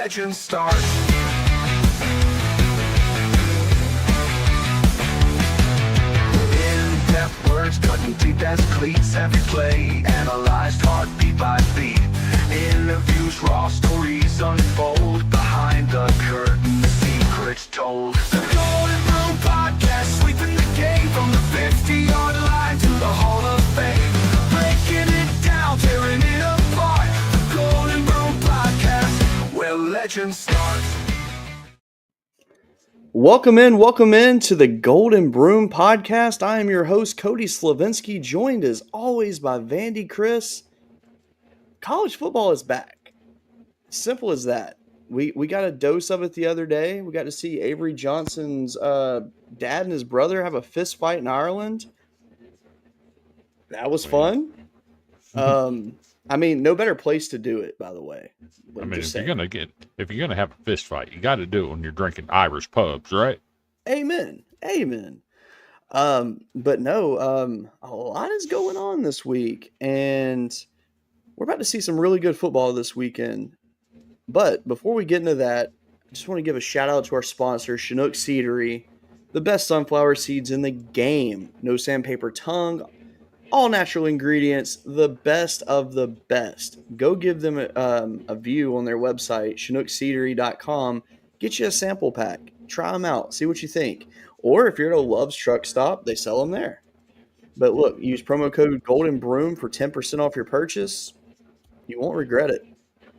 legends start. In-depth words cutting deep as cleats. Every play analyzed heartbeat by beat. Interviews, raw stories unfold. Behind the curtain, the secrets told. The Golden Broom Podcast, sweeping the game from the 50-yard line to the Hall of Fame. Breaking it down, tearing it apart. The Golden Broom Podcast, where legends start. Welcome in to the Golden Broom Podcast. I am your host, Cody Slavinsky, joined as always by Vandy Chris. College football is back. Simple as that. We got a dose of it the other day. We got to see Avery Johnson's dad and his brother have a fist fight in Ireland. That was fun. I mean, no better place to do it, by the way. I mean, if you're gonna have a fist fight, you got to do it when you're drinking Irish pubs, right? Amen. But no, a lot is going on this week, and we're about to see some really good football this weekend. But before we get into that, I just want to give a shout out to our sponsor, Chinook Seedery, the best sunflower seeds in the game. No sandpaper tongue, all natural ingredients, the best of the best. Go give them a view on their website, chinookseedery.com. Get you a sample pack. Try them out. See what you think. Or if you're at a Love's Truck Stop, they sell them there. But look, use promo code Golden Broom for 10% off your purchase. You won't regret it.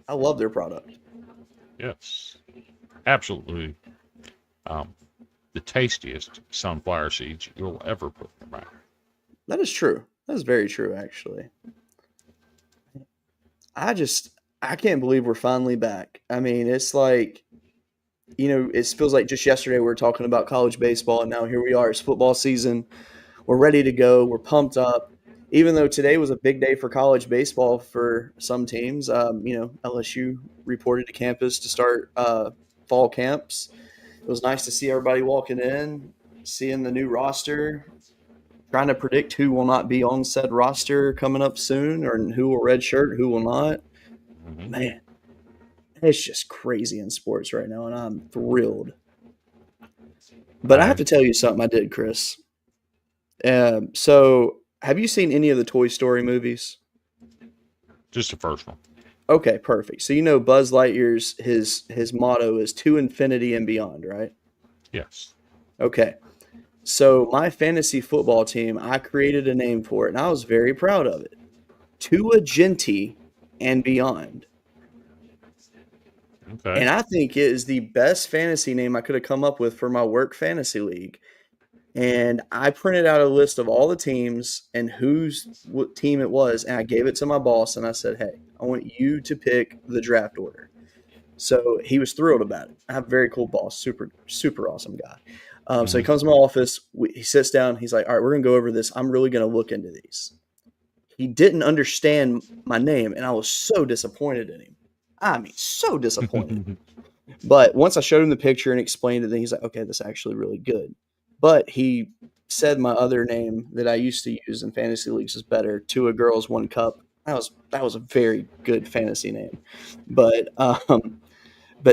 I love their product. Yes, absolutely. The tastiest sunflower seeds you'll ever put in your mouth. That is true. That is very true, actually. I can't believe we're finally back. I mean, it's like, it feels like just yesterday we were talking about college baseball, and now here we are. It's football season. We're ready to go. We're pumped up. Even though today was a big day for college baseball for some teams, LSU reported to campus to start fall camps. It was nice to see everybody walking in, seeing the new roster, trying to predict who will not be on said roster coming up soon, or who will redshirt, who will not. Mm-hmm. Man, it's just crazy in sports right now, and I'm thrilled. But I have to tell you something I did, Chris. So have you seen any of the Toy Story movies? Just the first one. Okay, perfect. So Buzz Lightyear's his motto is to infinity and beyond, right? Yes. Okay. So my fantasy football team, I created a name for it, and I was very proud of it. To Agenti and beyond. Okay. And I think it is the best fantasy name I could have come up with for my work fantasy league. And I printed out a list of all the teams and what team it was, and I gave it to my boss, and I said, hey, I want you to pick the draft order. So he was thrilled about it. I have a very cool boss, super, super awesome guy. So he comes to my office, he sits down, he's like, all right, we're going to go over this. I'm really going to look into these. He didn't understand my name, and I was so disappointed in him. I mean, so disappointed. But once I showed him the picture and explained it, then he's like, okay, that's actually really good. But he said my other name that I used to use in fantasy leagues is better. 2 girls, 1 cup. That was a very good fantasy name. But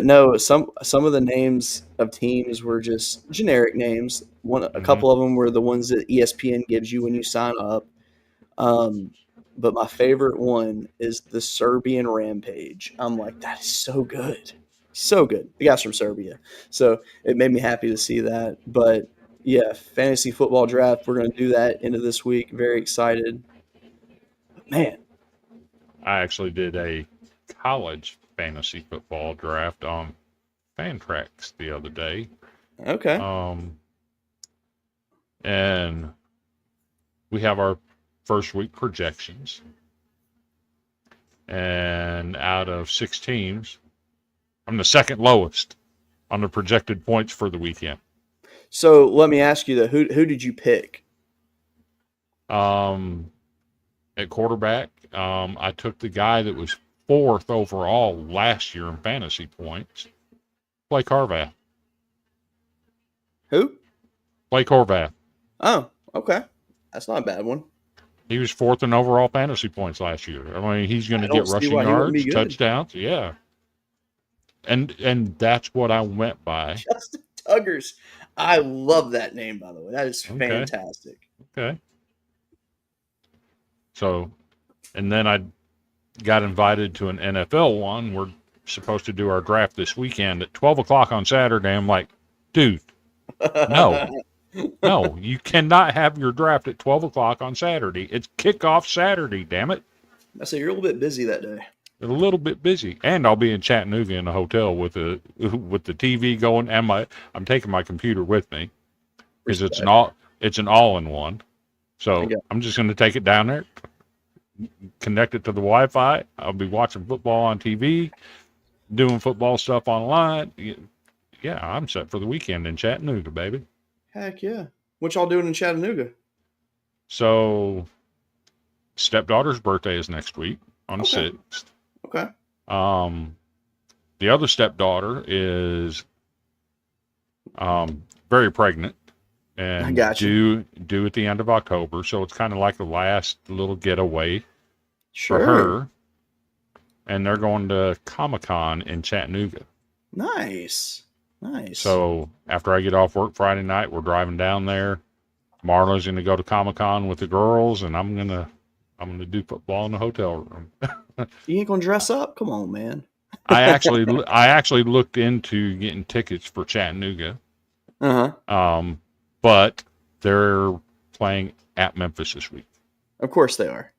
no, some of the names of teams were just generic names. A couple of them were the ones that ESPN gives you when you sign up. But my favorite one is the Serbian Rampage. I'm like, that is so good. So good. The guy's from Serbia. So it made me happy to see that. But yeah, fantasy football draft. We're going to do that into this week. Very excited. But man. I actually did a college fantasy football draft on Fantrax the other day. Okay. And we have our first week projections. And out of 6 teams, I'm the second lowest on the projected points for the weekend. So let me ask you though, who did you pick? At quarterback, I took the guy that was 4th overall last year in fantasy points, Blake Horvath. Who? Blake Horvath. Oh, okay. That's not a bad one. He was 4th in overall fantasy points last year. I mean, he's going to get rushing yards, touchdowns. Yeah. and that's what I went by. Justin Tuggers. I love that name, by the way. That is Okay. fantastic. Okay. So, and then I got invited to an NFL one. We're supposed to do our draft this weekend at 12 o'clock on Saturday. I'm like, dude, no, no, you cannot have your draft at 12 o'clock on Saturday. It's kickoff Saturday, damn it. I say you're a little bit busy that day. A little bit busy, and I'll be in Chattanooga in a hotel with the TV going, and I'm taking my computer with me because it's an all-in-one. So I'm just going to take it down there, connect it to the Wi-Fi. I'll be watching football on TV, doing football stuff online. Yeah, I'm set for the weekend in Chattanooga, baby. Heck yeah! What y'all doing in Chattanooga? So, stepdaughter's birthday is next week on the 6th. Okay. The other stepdaughter is very pregnant and due at the end of October, so it's kind of like the last little getaway for her. And they're going to Comic-Con in Chattanooga. Nice. So after I get off work Friday night, we're driving down there. Marla's going to go to Comic-Con with the girls, and I'm gonna do football in the hotel room. You ain't gonna dress up? Come on, man. I actually looked into getting tickets for Chattanooga. But they're playing at Memphis this week. Of course they are.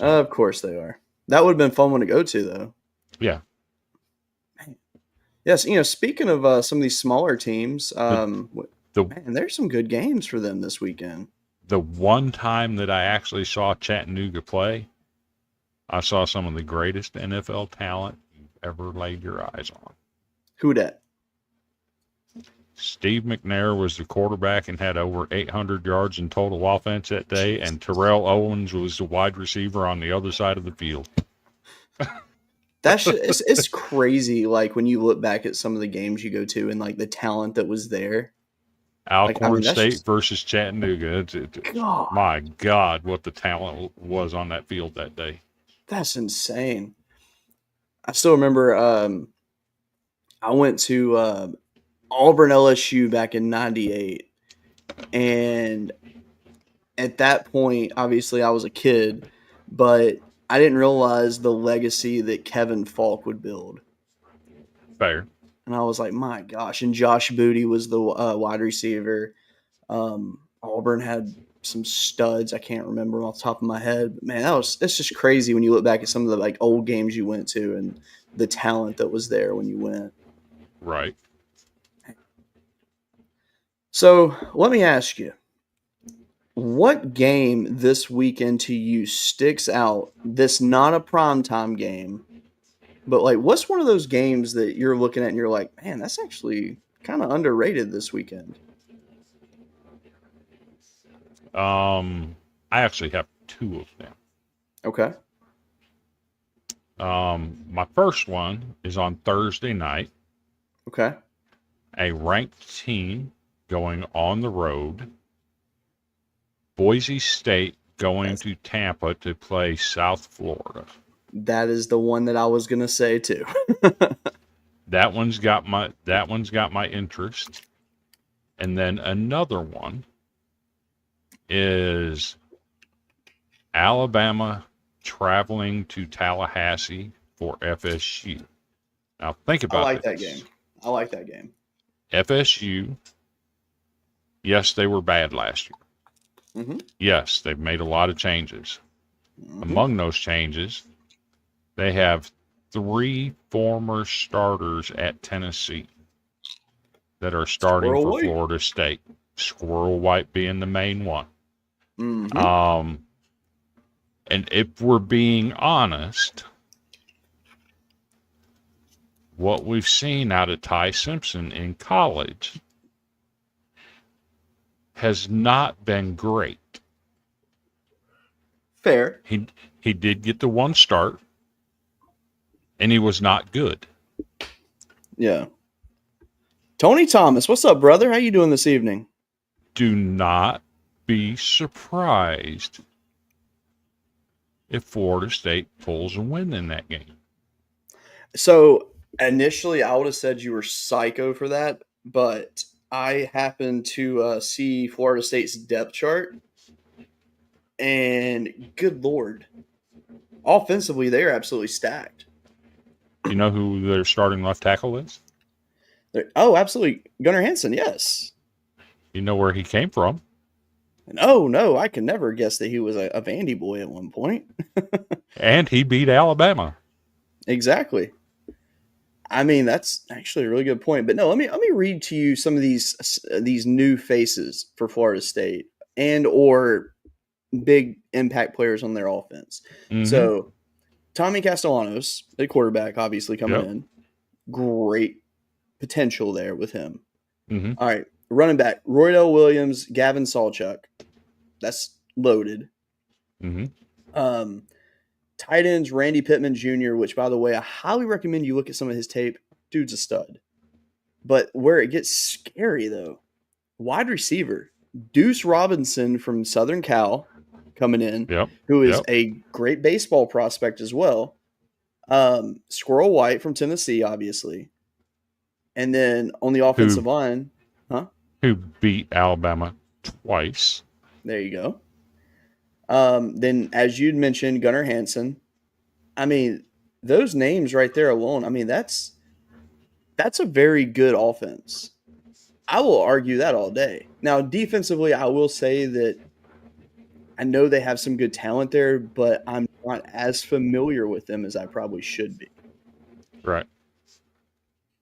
Of course they are. That would have been a fun one to go to, though. Yeah. Yes, speaking of some of these smaller teams, man, there's some good games for them this weekend. The one time that I actually saw Chattanooga play, I saw some of the greatest NFL talent you've ever laid your eyes on. Who dat? Steve McNair was the quarterback and had over 800 yards in total offense that day, and Terrell Owens was the wide receiver on the other side of the field. It's crazy, like, when you look back at some of the games you go to and, like, the talent that was there. Alcorn State versus Chattanooga. My God, what the talent was on that field that day. That's insane. I still remember I went to Auburn LSU back in 98. And at that point, obviously I was a kid, but I didn't realize the legacy that Kevin Falk would build. Fair. And I was like, my gosh. And Josh Booty was the wide receiver. Auburn had some studs. I can't remember off the top of my head. But man, it's just crazy when you look back at some of the, like, old games you went to and the talent that was there when you went. Right. So let me ask you, what game this weekend to you sticks out? This not a primetime game, but, like, what's one of those games that you're looking at and you're like, man, that's actually kind of underrated this weekend? I actually have two of them. Okay. My first one is on Thursday night. Okay. A ranked team going on the road. Boise State going to Tampa to play South Florida. That is the one that I was going to say too. That one's got my interest. And then another one is Alabama traveling to Tallahassee for FSU. Now think about I like that game. FSU, yes, they were bad last year. Mm-hmm. Yes, they've made a lot of changes. Mm-hmm. Among those changes, they have 3 former starters at Tennessee that are starting for Florida State. Squirrel White being the main one. Mm-hmm. And if we're being honest, what we've seen out of Ty Simpson in college has not been great. Fair. He did get the one start, and he was not good. Yeah. Tony Thomas, what's up, brother? How you doing this evening? Do not be surprised if Florida State pulls a win in that game. So Initially, I would have said you were psycho for that, but I happened to see Florida State's depth chart, and good lord, offensively they are absolutely stacked. You know who their starting left tackle is? Oh, absolutely, Gunnar Hansen. Yes. You know where he came from? No, I can never guess that he was a Vandy boy at one point. And he beat Alabama. Exactly. I mean, that's actually a really good point. But no, let me read to you some of these new faces for Florida State and or big impact players on their offense. Mm-hmm. So Tommy Castellanos, the quarterback, obviously coming Yep. in, great potential there with him. Mm-hmm. All right, running back Roydell Williams, Gavin Sawchuk, that's loaded. Mm-hmm. Tight ends Randy Pittman Jr., which, by the way, I highly recommend you look at some of his tape. Dude's a stud. But where it gets scary, though, wide receiver Deuce Robinson from Southern Cal coming in, Yep. who is Yep. a great baseball prospect as well. Squirrel White from Tennessee, obviously. And then on the offensive line, Who beat Alabama twice. there you go. Then, as you'd mentioned, Gunnar Hansen. I mean, those names right there alone, I mean, that's a very good offense. I will argue that all day. Now, defensively, I will say that I know they have some good talent there, but I'm not as familiar with them as I probably should be. Right.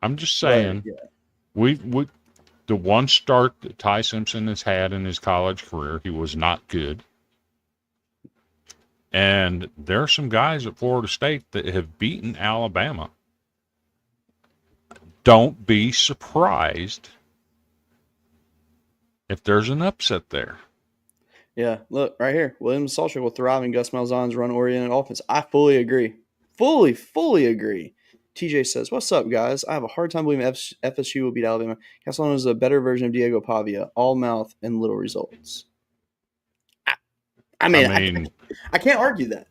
I'm just saying, But, yeah. we the one start that Ty Simpson has had in his college career, he was not good. And there are some guys at Florida State that have beaten Alabama. Don't be surprised if there's an upset there. Yeah, look, right here. William Sawchuk will thrive in Gus Malzahn's run-oriented offense. I fully agree. Fully agree. TJ says, what's up, guys? I have a hard time believing FSU will beat Alabama. Castellanos is a better version of Diego Pavia. All mouth and little results. I can't argue that.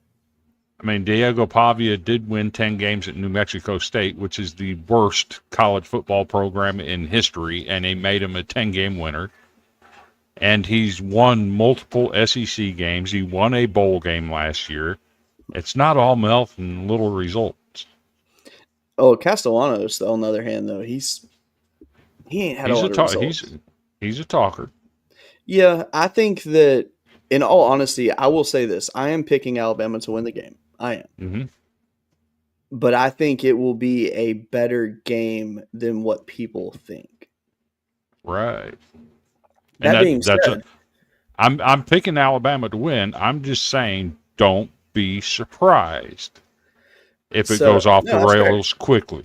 I mean, Diego Pavia did win 10 games at New Mexico State, which is the worst college football program in history, and they made him a 10-game winner. And he's won multiple SEC games. He won a bowl game last year. It's not all mouth and little results. Oh, Castellanos, on the other hand, though, he ain't had a lot of results. He's a talker. Yeah, I think that, in all honesty, I will say this. I am picking Alabama to win the game. I am. Mm-hmm. But I think it will be a better game than what people think. Right. That being said, I'm picking Alabama to win. I'm just saying, don't be surprised if it goes off the rails quickly.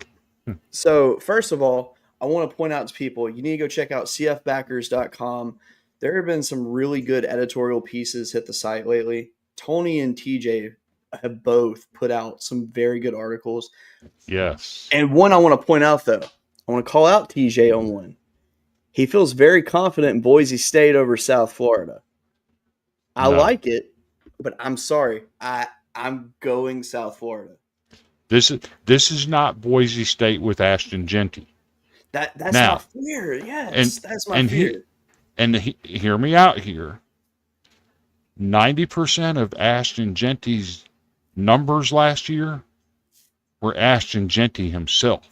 So, first of all, I want to point out to people, you need to go check out cfbackers.com. There have been some really good editorial pieces hit the site lately. Tony and TJ have both put out some very good articles. Yes. And one I want to point out, though, I want to call out TJ on one. He feels very confident in Boise State over South Florida. I like it, but I'm sorry. I'm going South Florida. This is not Boise State with Ashton Jeanty. That's not fair. Yes, that's my fear. Hear me out here. 90% of Ashton Jeanty's numbers last year were Ashton Jeanty himself.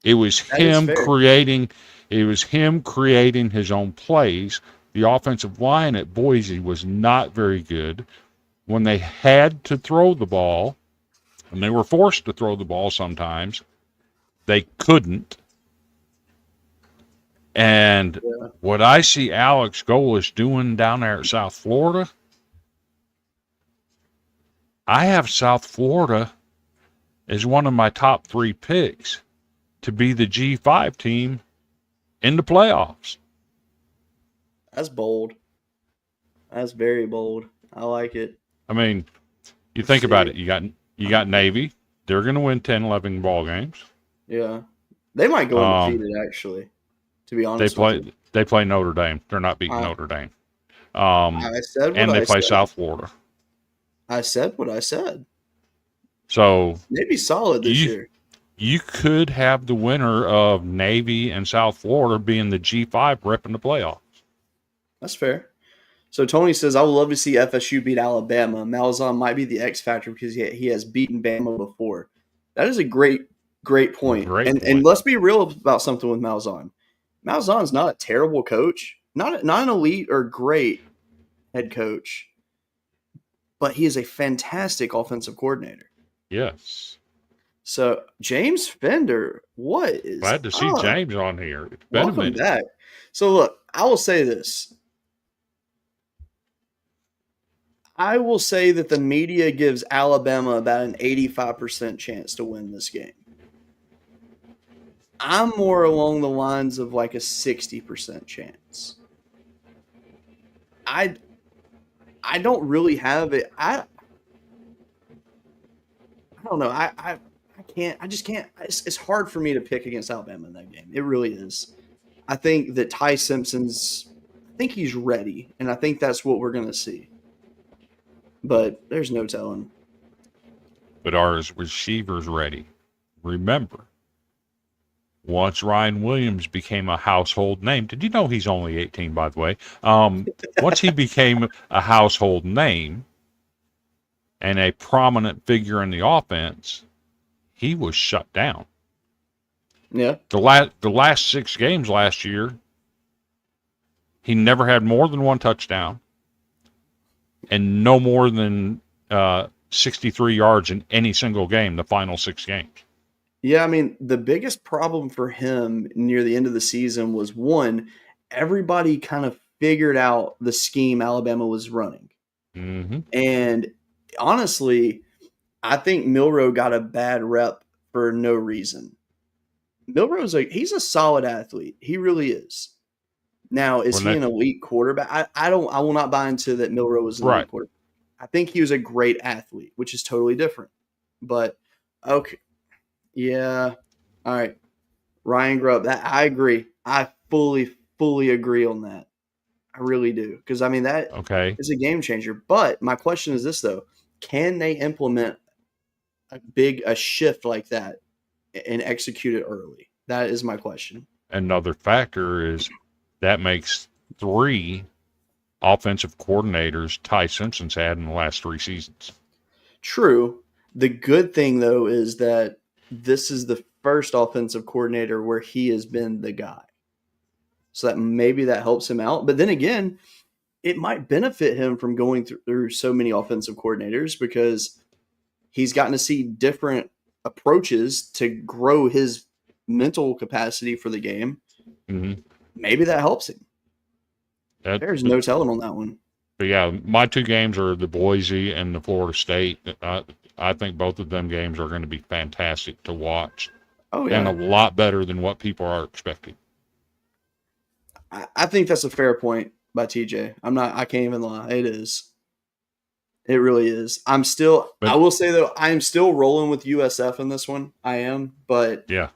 It was him creating. It was him creating his own plays. The offensive line at Boise was not very good. When they had to throw the ball, and they were forced to throw the ball sometimes, they couldn't. And what I see Alex Golesh doing down there at South Florida, I have South Florida as one of my top 3 picks to be the G5 team in the playoffs. That's bold. That's very bold. I like it. I mean, you think about it. You got Navy. They're going to win 10, 11 ball games. Yeah. They might go undefeated, actually, to be honest. They play Notre Dame. They're not beating Notre Dame. They play South Florida. I said what I said. So they'd be solid this year. you could have the winner of Navy and South Florida being the G5 rep in the playoffs. That's fair. So Tony says, I would love to see FSU beat Alabama. Malzahn might be the X factor because he has beaten Bama before. That is a great point. And let's be real about something with Malzahn. Malzahn's not a terrible coach, not an elite or great head coach, but he is a fantastic offensive coordinator. Yes. So James Fender, what is glad to see James on here? It's been Welcome a minute. back. So look, I will say this. I will say that the media gives Alabama about an 85% chance to win this game. I'm more along the lines of like a 60% chance. I don't really have it. I don't know. I can't. I just can't. It's hard for me to pick against Alabama in that game. It really is. I think that Ty Simpson's. I think he's ready, and I think that's what we're going to see. But there's no telling. But are receivers ready? Remember, once Ryan Williams became a household name, did you know he's only 18, by the way? Once he became a household name and a prominent figure in the offense, he was shut down. Yeah. The last 6 games last year, he never had more than 1 touchdown and no more than 63 yards in any single game, the final 6 games. Yeah, I mean, the biggest problem for him near the end of the season was, one, everybody kind of figured out the scheme Alabama was running. Mm-hmm. And honestly, I think Milroe got a bad rep for no reason. Milroe's he's a solid athlete. He really is. Now, is he an elite quarterback? I will not buy into that Milroe was an elite quarterback. I think he was a great athlete, which is totally different. But okay. Yeah. All right. Ryan Grubb. I agree. I fully agree on that. I really do. Because, I mean, that is a game changer. But my question is this, though. Can they implement a shift like that and execute it early? That is my question. Another factor is that makes 3 offensive coordinators Ty Simpson's had in the last 3 seasons. True. The good thing, though, is that this is the first offensive coordinator where he has been the guy. So that maybe that helps him out. But then again, it might benefit him from going through so many offensive coordinators because he's gotten to see different approaches to grow his mental capacity for the game. Mm-hmm. Maybe that helps him. There's no telling on that one. But yeah, my 2 games are the Boise and the Florida State. I think both of them games are going to be fantastic to watch. Oh, yeah. And a lot better than what people are expecting. I think that's a fair point by TJ. I can't even lie. It is. It really is. I will say, though, I am still rolling with USF in this one. I am. But yeah.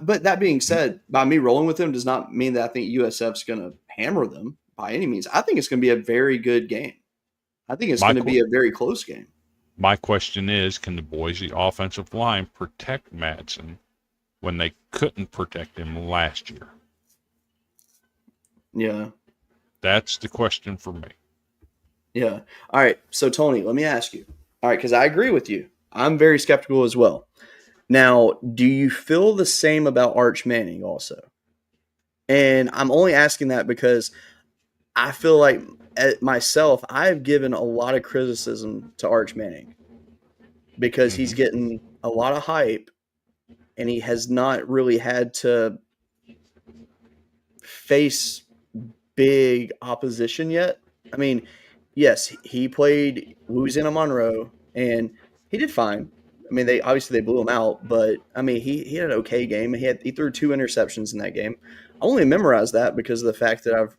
But that being said, by me rolling with them does not mean that I think USF's going to hammer them by any means. I think it's going to be a very good game. I think it's going to be a very close game. My question is, can the Boise offensive line protect Madsen when they couldn't protect him last year? Yeah. That's the question for me. Yeah. All right. So, Tony, let me ask you. All right, because I agree with you. I'm very skeptical as well. Now, do you feel the same about Arch Manning also? And I'm only asking that because I feel like myself, I've given a lot of criticism to Arch Manning because he's getting a lot of hype and he has not really had to face big opposition yet. I mean, yes, he played Louisiana Monroe and he did fine. I mean, they blew him out, but I mean, he had an okay game. He threw 2 interceptions in that game. I only memorized that because of the fact that I've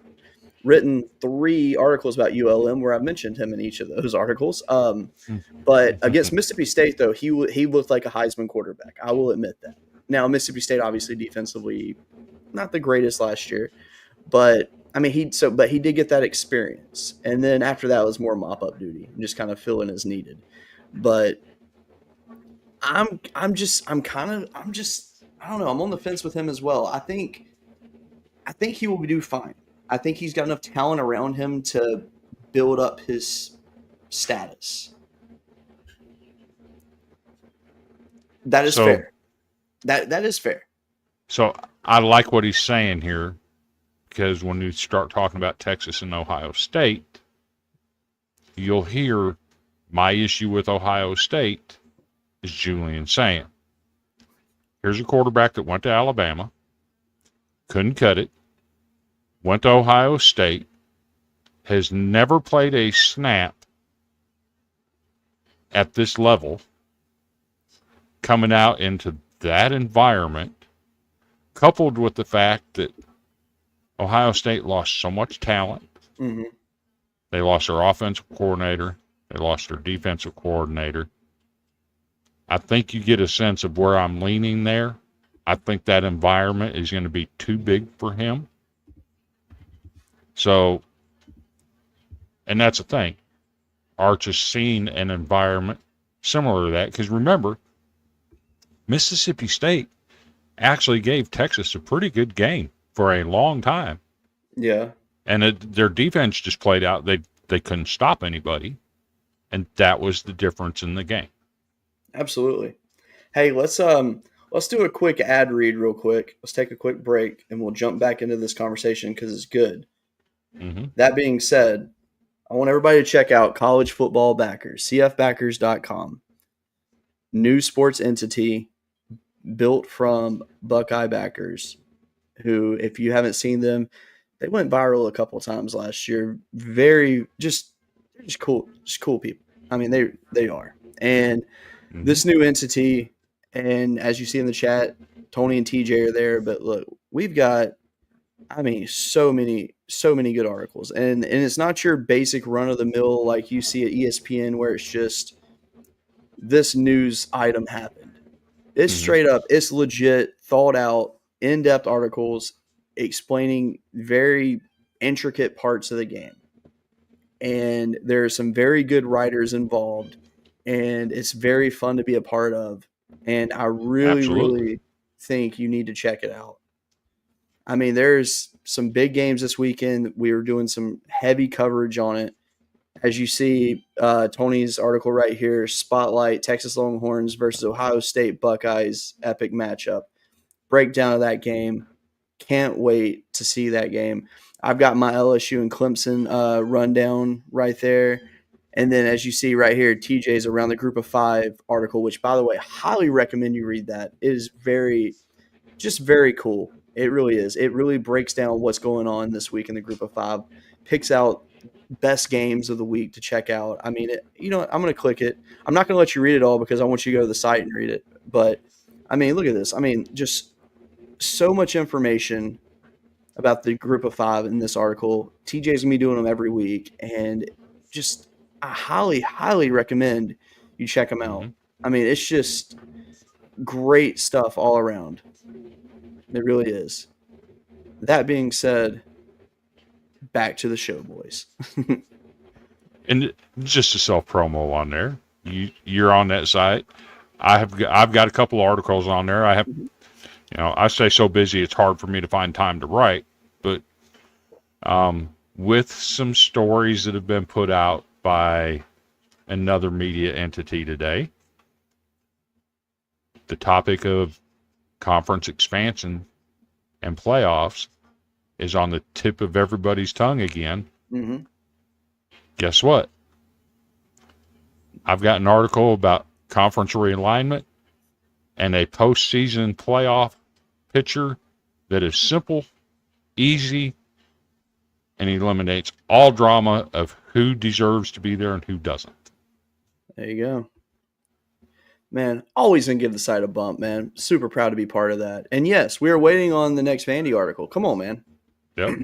written 3 articles about ULM where I've mentioned him in each of those articles. But against Mississippi State, though, he looked like a Heisman quarterback. I will admit that. Now, Mississippi State obviously defensively not the greatest last year, but I mean, he did get that experience. And then after that was more mop-up duty, just kind of fill in as needed. But I'm just I don't know. I'm on the fence with him as well. I think he will do fine. I think he's got enough talent around him to build up his status. That is So, fair. That is fair. so I like what he's saying here because when you start talking about Texas and Ohio State, you'll hear my issue with Ohio State is Julian saying, here's a quarterback that went to Alabama, couldn't cut it, went to Ohio State, has never played a snap at this level, coming out into that environment, coupled with the fact that Ohio State lost so much talent. Mm-hmm. They lost their offensive coordinator. They lost their defensive coordinator. I think you get a sense of where I'm leaning there. I think that environment is going to be too big for him. So, and that's the thing. Arch has seen an environment similar to that. Because remember, Mississippi State actually gave Texas a pretty good game for a long time. Yeah. And their defense just played out. They couldn't stop anybody. And that was the difference in the game. Absolutely. Hey, let's do a quick ad read real quick. Let's take a quick break and we'll jump back into this conversation because it's good. Mm-hmm. That being said, I want everybody to check out College Football Backers, cfbackers.com. New sports entity built from Buckeye backers who, if you haven't seen them, they went viral a couple of times last year. They're just cool people. I mean, they are. And this new entity, and as you see in the chat, Tony and TJ are there. But look, we've got, I mean, so many good articles, and it's not your basic run of the mill like you see at ESPN where it's just this news item happened. It's straight up, it's legit, thought out, in-depth articles explaining very intricate parts of the game. And there are some very good writers involved, and it's very fun to be a part of. And I really think you need to check it out. I mean, there's some big games this weekend. We were doing some heavy coverage on it. As you see, Tony's article right here, Spotlight, Texas Longhorns versus Ohio State Buckeyes, epic matchup. Breakdown of that game. Can't wait to see that game. I've got my LSU and Clemson rundown right there. And then as you see right here, TJ's Around the Group of Five article, which, by the way, highly recommend you read that. It is very cool. It really is. It really breaks down what's going on this week in the Group of Five, picks out best games of the week to check out. I mean, I'm going to click it. I'm not going to let you read it all because I want you to go to the site and read it. But, I mean, look at this. I mean, just so much information about the Group of Five in this article. TJ's going to be doing them every week. And just I highly recommend you check them out. I mean, it's just great stuff all around. It really is. That being said, back to the show, boys. And just a self promo on there. You're on that site. I've got a couple articles on there. I have, I stay so busy it's hard for me to find time to write. But with some stories that have been put out by another media entity today, the topic of conference expansion and playoffs is on the tip of everybody's tongue again. Mm-hmm. Guess what? I've got an article about conference realignment and a postseason playoff picture that is simple, easy, and eliminates all drama of who deserves to be there and who doesn't. There you go. Man, always going to give the site a bump, man. Super proud to be part of that. And yes, we are waiting on the next Vandy article. Come on, man. Yep.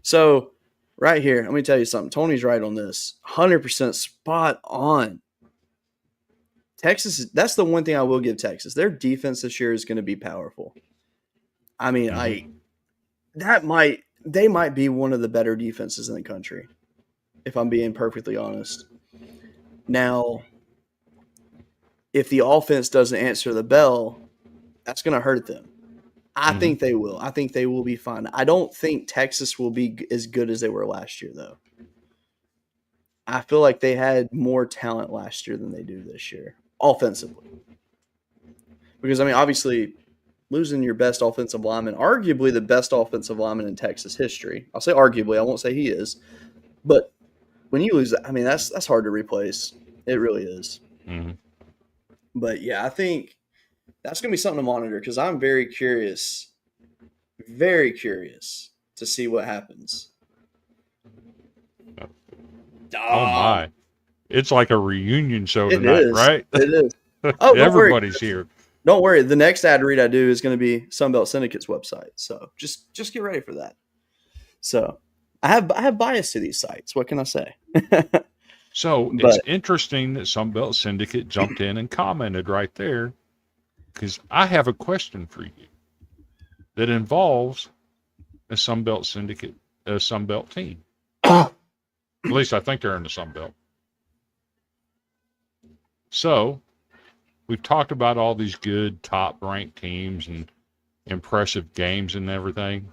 So, right here, let me tell you something. Tony's right on this. 100% spot on. Texas, that's the one thing I will give Texas. Their defense this year is going to be powerful. I mean, they might be one of the better defenses in the country, if I'm being perfectly honest. Now, if the offense doesn't answer the bell, that's going to hurt them. I Mhm. think they will. I think they will be fine. I don't think Texas will be as good as they were last year, though. I feel like they had more talent last year than they do this year, offensively. Because, I mean, obviously, losing your best offensive lineman, arguably the best offensive lineman in Texas history. I'll say arguably. I won't say he is. But when you lose that, I mean, that's hard to replace. It really is. Mhm. But, yeah, I think that's going to be something to monitor because I'm very curious to see what happens. Oh my! It's like a reunion show It tonight, is. right? It is. Oh, don't worry. Everybody's here. Don't worry. The next ad read I do is going to be Sunbelt Syndicate's website. So just get ready for that. So I have bias to these sites. What can I say? So But- it's interesting that Sunbelt Syndicate jumped in and commented right there, because I have a question for you that involves a Sunbelt Syndicate, a Sunbelt team. At least I think they're in the Sunbelt. So we've talked about all these good top-ranked teams and impressive games and everything.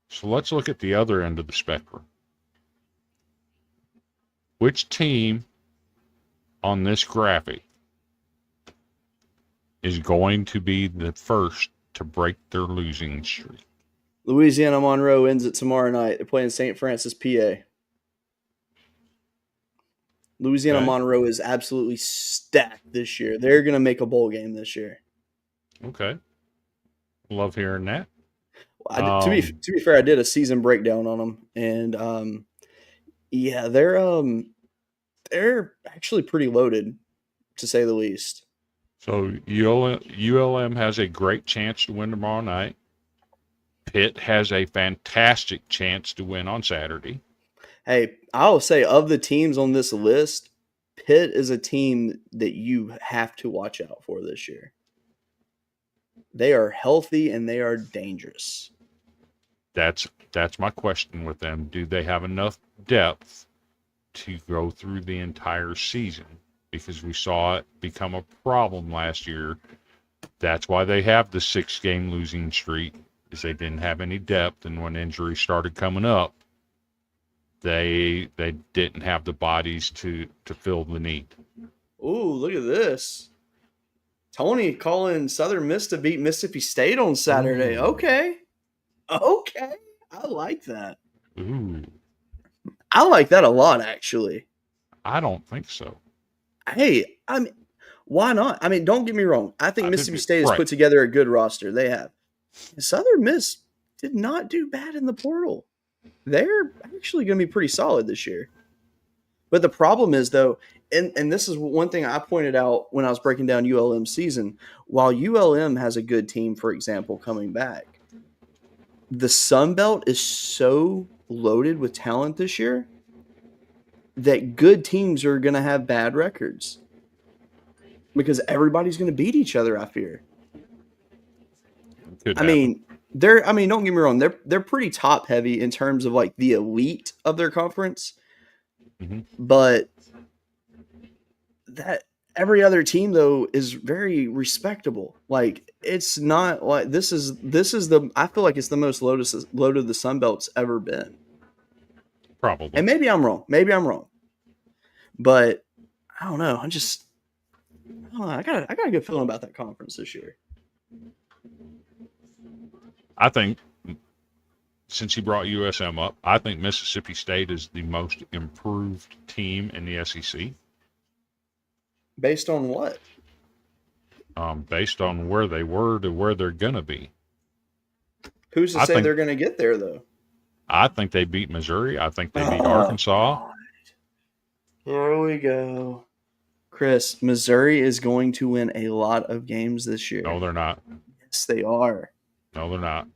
So let's look at the other end of the spectrum. Which team on this graphic is going to be the first to break their losing streak? Louisiana Monroe ends it tomorrow night. They're playing St. Francis, PA. Louisiana Okay. Monroe is absolutely stacked this year. They're going to make a bowl game this year. Okay. Love hearing that. To be fair, I did a season breakdown on them, and yeah, they're actually pretty loaded, to say the least. So ULM has a great chance to win tomorrow night. Pitt has a fantastic chance to win on Saturday. Hey, I'll say of the teams on this list, Pitt is a team that you have to watch out for this year. They are healthy and they are dangerous. That's my question with them. Do they have enough depth to go through the entire season? Because we saw it become a problem last year. That's why they have the 6-game losing streak, is they didn't have any depth, and when injuries started coming up, they didn't have the bodies to fill the need. Ooh, look at this. Tony calling Southern Miss to beat Mississippi State on Saturday. Ooh. Okay. I like that. Ooh, I like that a lot, actually. I don't think so. Hey, I mean, why not? I mean, don't get me wrong. I think Mississippi State has right. put together a good roster. They have. Southern Miss did not do bad in the portal. They're actually going to be pretty solid this year. But the problem is, though, and this is one thing I pointed out when I was breaking down ULM's season, while ULM has a good team, for example, coming back, the Sun Belt is so loaded with talent this year that good teams are going to have bad records because everybody's going to beat each other, I fear. Could I mean, don't get me wrong, they're pretty top heavy in terms of like the elite of their conference. Mhm. But that every other team though is very respectable. Like it's not like this is the I feel like it's the most loaded the Sun Belt's ever been. probably. And maybe I'm wrong. But I don't know. I got a good feeling about that conference this year. I think, since you brought USM up, I think Mississippi State is the most improved team in the SEC. Based on what? Based on where they were to where they're going to be. Who's to I say think- they're going to get there, though? I think they beat Missouri. I think they beat Oh, Arkansas. Here we go. Chris, Missouri is going to win a lot of games this year. No, they're not. Yes, they are. No, they're not.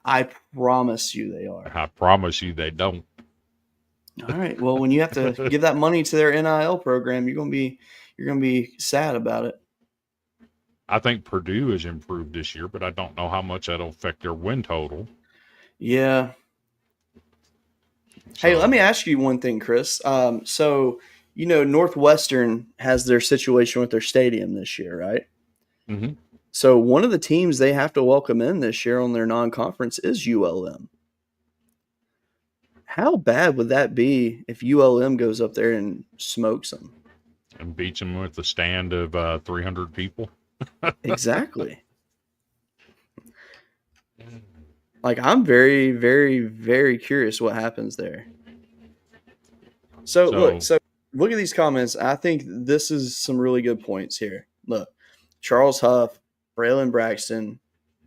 I promise you they are. I promise you they don't. All right. Well, when you have to give that money to their NIL program, you're gonna be sad about it. I think Purdue has improved this year, but I don't know how much that'll affect their win total. Yeah. Hey, So, let me ask you one thing, Chris. So Northwestern has their situation with their stadium this year, right? Mm-hmm. So one of the teams they have to welcome in this year on their non-conference is ULM. How bad would that be if ULM goes up there and smokes them? And beats them with a stand of 300 people. Exactly. Like, I'm very, very, very curious what happens there. So look at these comments. I think this is some really good points here. Look, Charles Huff, Braylon Braxton,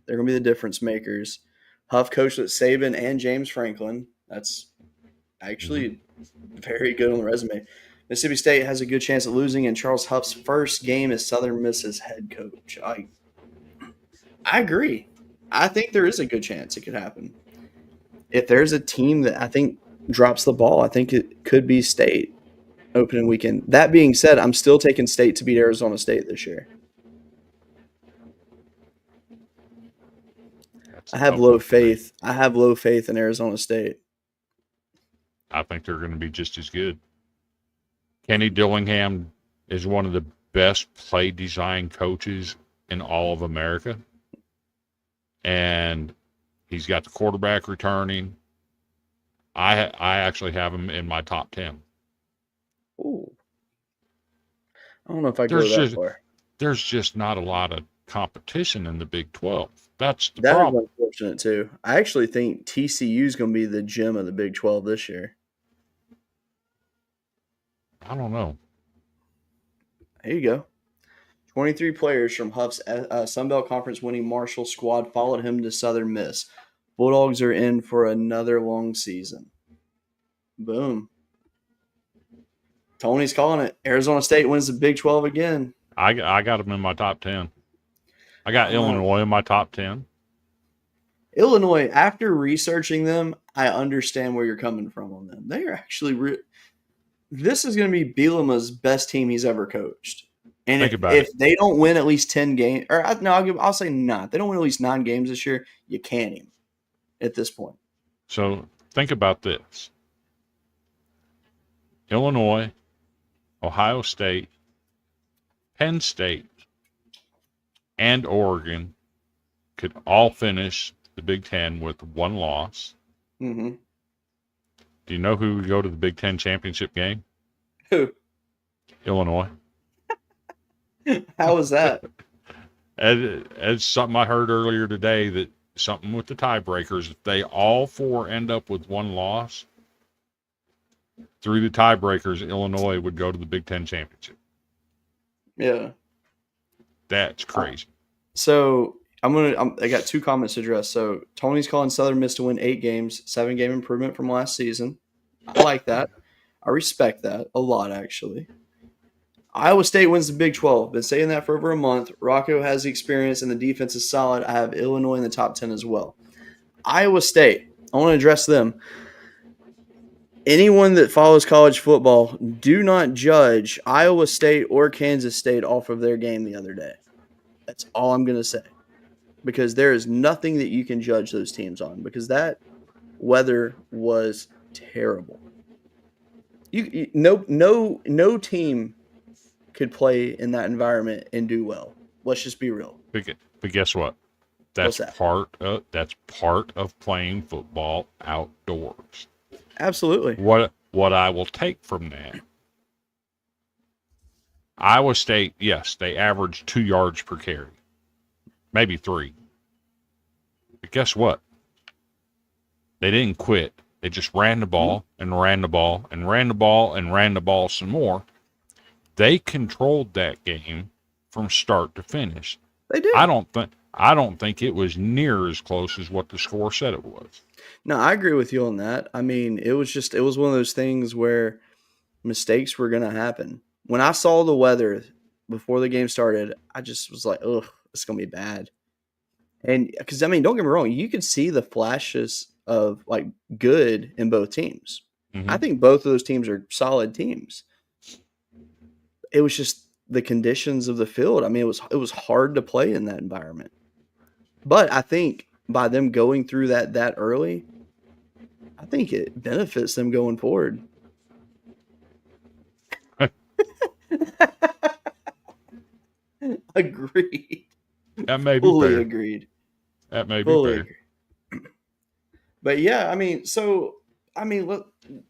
they're going to be the difference makers. Huff coached with Saban and James Franklin. That's actually very good on the resume. Mississippi State has a good chance of losing, and Charles Huff's first game as Southern Miss's head coach. I agree. I think there is a good chance it could happen. If there's a team that I think drops the ball, I think it could be State opening weekend. That being said, I'm still taking State to beat Arizona State this year. I have low faith. I have low faith in Arizona State. I think they're going to be just as good. Kenny Dillingham is one of the best play design coaches in all of America. And he's got the quarterback returning. I actually have him in my top 10. Ooh. I don't know if I go that far. There's just not a lot of competition in the Big 12. That's the problem. That is unfortunate, too. I actually think TCU is going to be the gem of the Big 12 this year. I don't know. There you go. 23 players from Huff's Sun Belt Conference winning Marshall squad followed him to Southern Miss. Bulldogs are in for another long season. Boom. Tony's calling it. Arizona State wins the Big 12 again. I got them in my top 10. I got Illinois in my top 10. Illinois, after researching them, I understand where you're coming from on them. They are actually this is going to be Bielema's best team he's ever coached. And if they don't win at least 10 games, or no, I'll say not. They don't win at least 9 games this year, you can him at this point. So think about this. Illinois, Ohio State, Penn State, and Oregon could all finish the Big Ten with 1 loss. Mm-hmm. Do you know who would go to the Big Ten championship game? Who? Illinois. How was that? As something I heard earlier today, that something with the tiebreakers, if they all 4 end up with 1 loss, through the tiebreakers, Illinois would go to the Big Ten championship. Yeah. That's crazy. So I got 2 comments to address. So Tony's calling Southern Miss to win 8 games, 7-game improvement from last season. I like that. I respect that a lot, actually. Iowa State wins the Big 12. Been saying that for over a month. Rocco has the experience and the defense is solid. I have Illinois in the top 10 as well. Iowa State, I want to address them. Anyone that follows college football, do not judge Iowa State or Kansas State off of their game the other day. That's all I'm going to say. Because there is nothing that you can judge those teams on. Because that weather was terrible. No team could play in that environment and do well. Let's just be real. But guess what? That's part of playing football outdoors. Absolutely. What I will take from that, Iowa State, yes, they averaged 2 yards per carry, maybe 3. But guess what? They didn't quit. They just ran the ball and ran the ball and ran the ball and ran the ball some more. They controlled that game from start to finish. They did. I don't think it was near as close as what the score said it was. No, I agree with you on that. I mean, it was one of those things where mistakes were going to happen. When I saw the weather before the game started, I just was like, ugh, it's going to be bad. And because, I mean, don't get me wrong, you could see the flashes of like good in both teams. Mm-hmm. I think both of those teams are solid teams. It was just the conditions of the field. I mean, it was hard to play in that environment. But I think by them going through that early, I think it benefits them going forward. Agreed. That may be Fully fair. agreed. That may be Fully fair. agree. But yeah, I mean,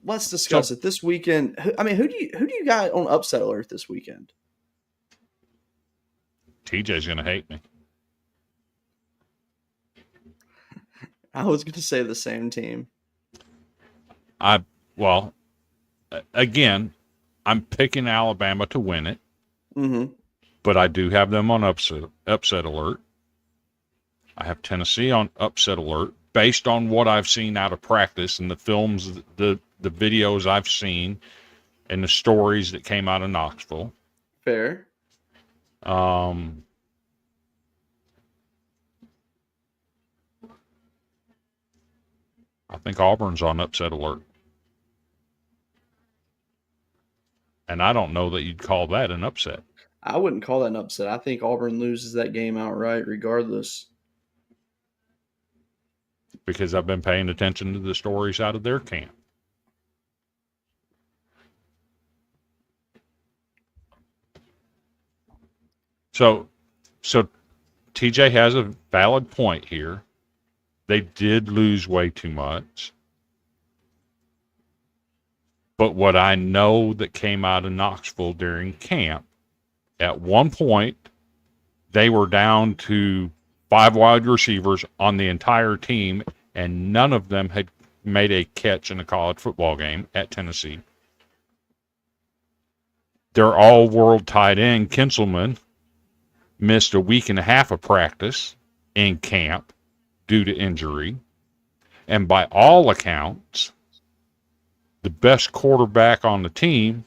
let's discuss it this weekend. Who do you got on upset alert this weekend? TJ's gonna hate me. I was going to say the same team. Again, I'm picking Alabama to win it, but I do have them on upset alert. I have Tennessee on upset alert based on what I've seen out of practice and the films, the videos I've seen, and the stories that came out of Knoxville. Fair. I think Auburn's on upset alert. And I don't know that you'd call that an upset. I wouldn't call that an upset. I think Auburn loses that game outright regardless. Because I've been paying attention to the stories out of their camp. So TJ has a valid point here. They did lose way too much. But what I know that came out of Knoxville during camp, at one point, they were down to 5 wide receivers on the entire team, and none of them had made a catch in a college football game at Tennessee. Their all-world tight end, Kinselman, missed a week and a half of practice in camp due to injury. And by all accounts, the best quarterback on the team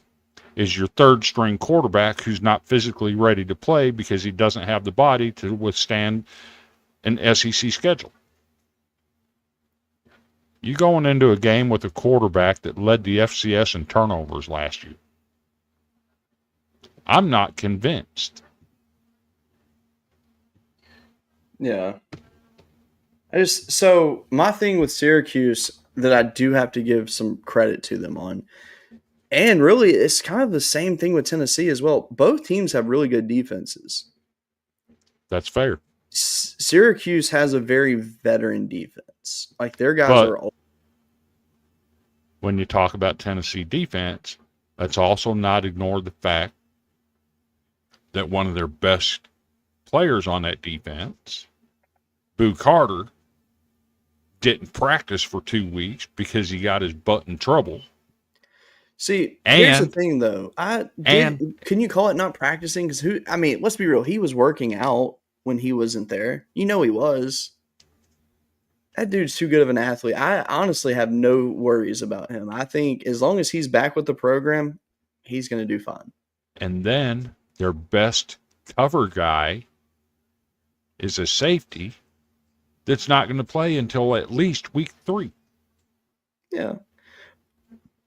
is your third-string quarterback who's not physically ready to play because he doesn't have the body to withstand an SEC schedule. You going into a game with a quarterback that led the FCS in turnovers last year. I'm not convinced. Yeah. So my thing with Syracuse that I do have to give some credit to them on, and really it's kind of the same thing with Tennessee as well. Both teams have really good defenses. That's fair. Syracuse has a very veteran defense. Like their guys are old. When you talk about Tennessee defense, let's also not ignore the fact that one of their best players on that defense, Boo Carter, didn't practice for 2 weeks because he got his butt in trouble. See, here's the thing, though. Can you call it not practicing? Because let's be real. He was working out when he wasn't there. You know he was. That dude's too good of an athlete. I honestly have no worries about him. I think as long as he's back with the program, he's going to do fine. And then their best cover guy is a safety that's not going to play until at least week 3. Yeah.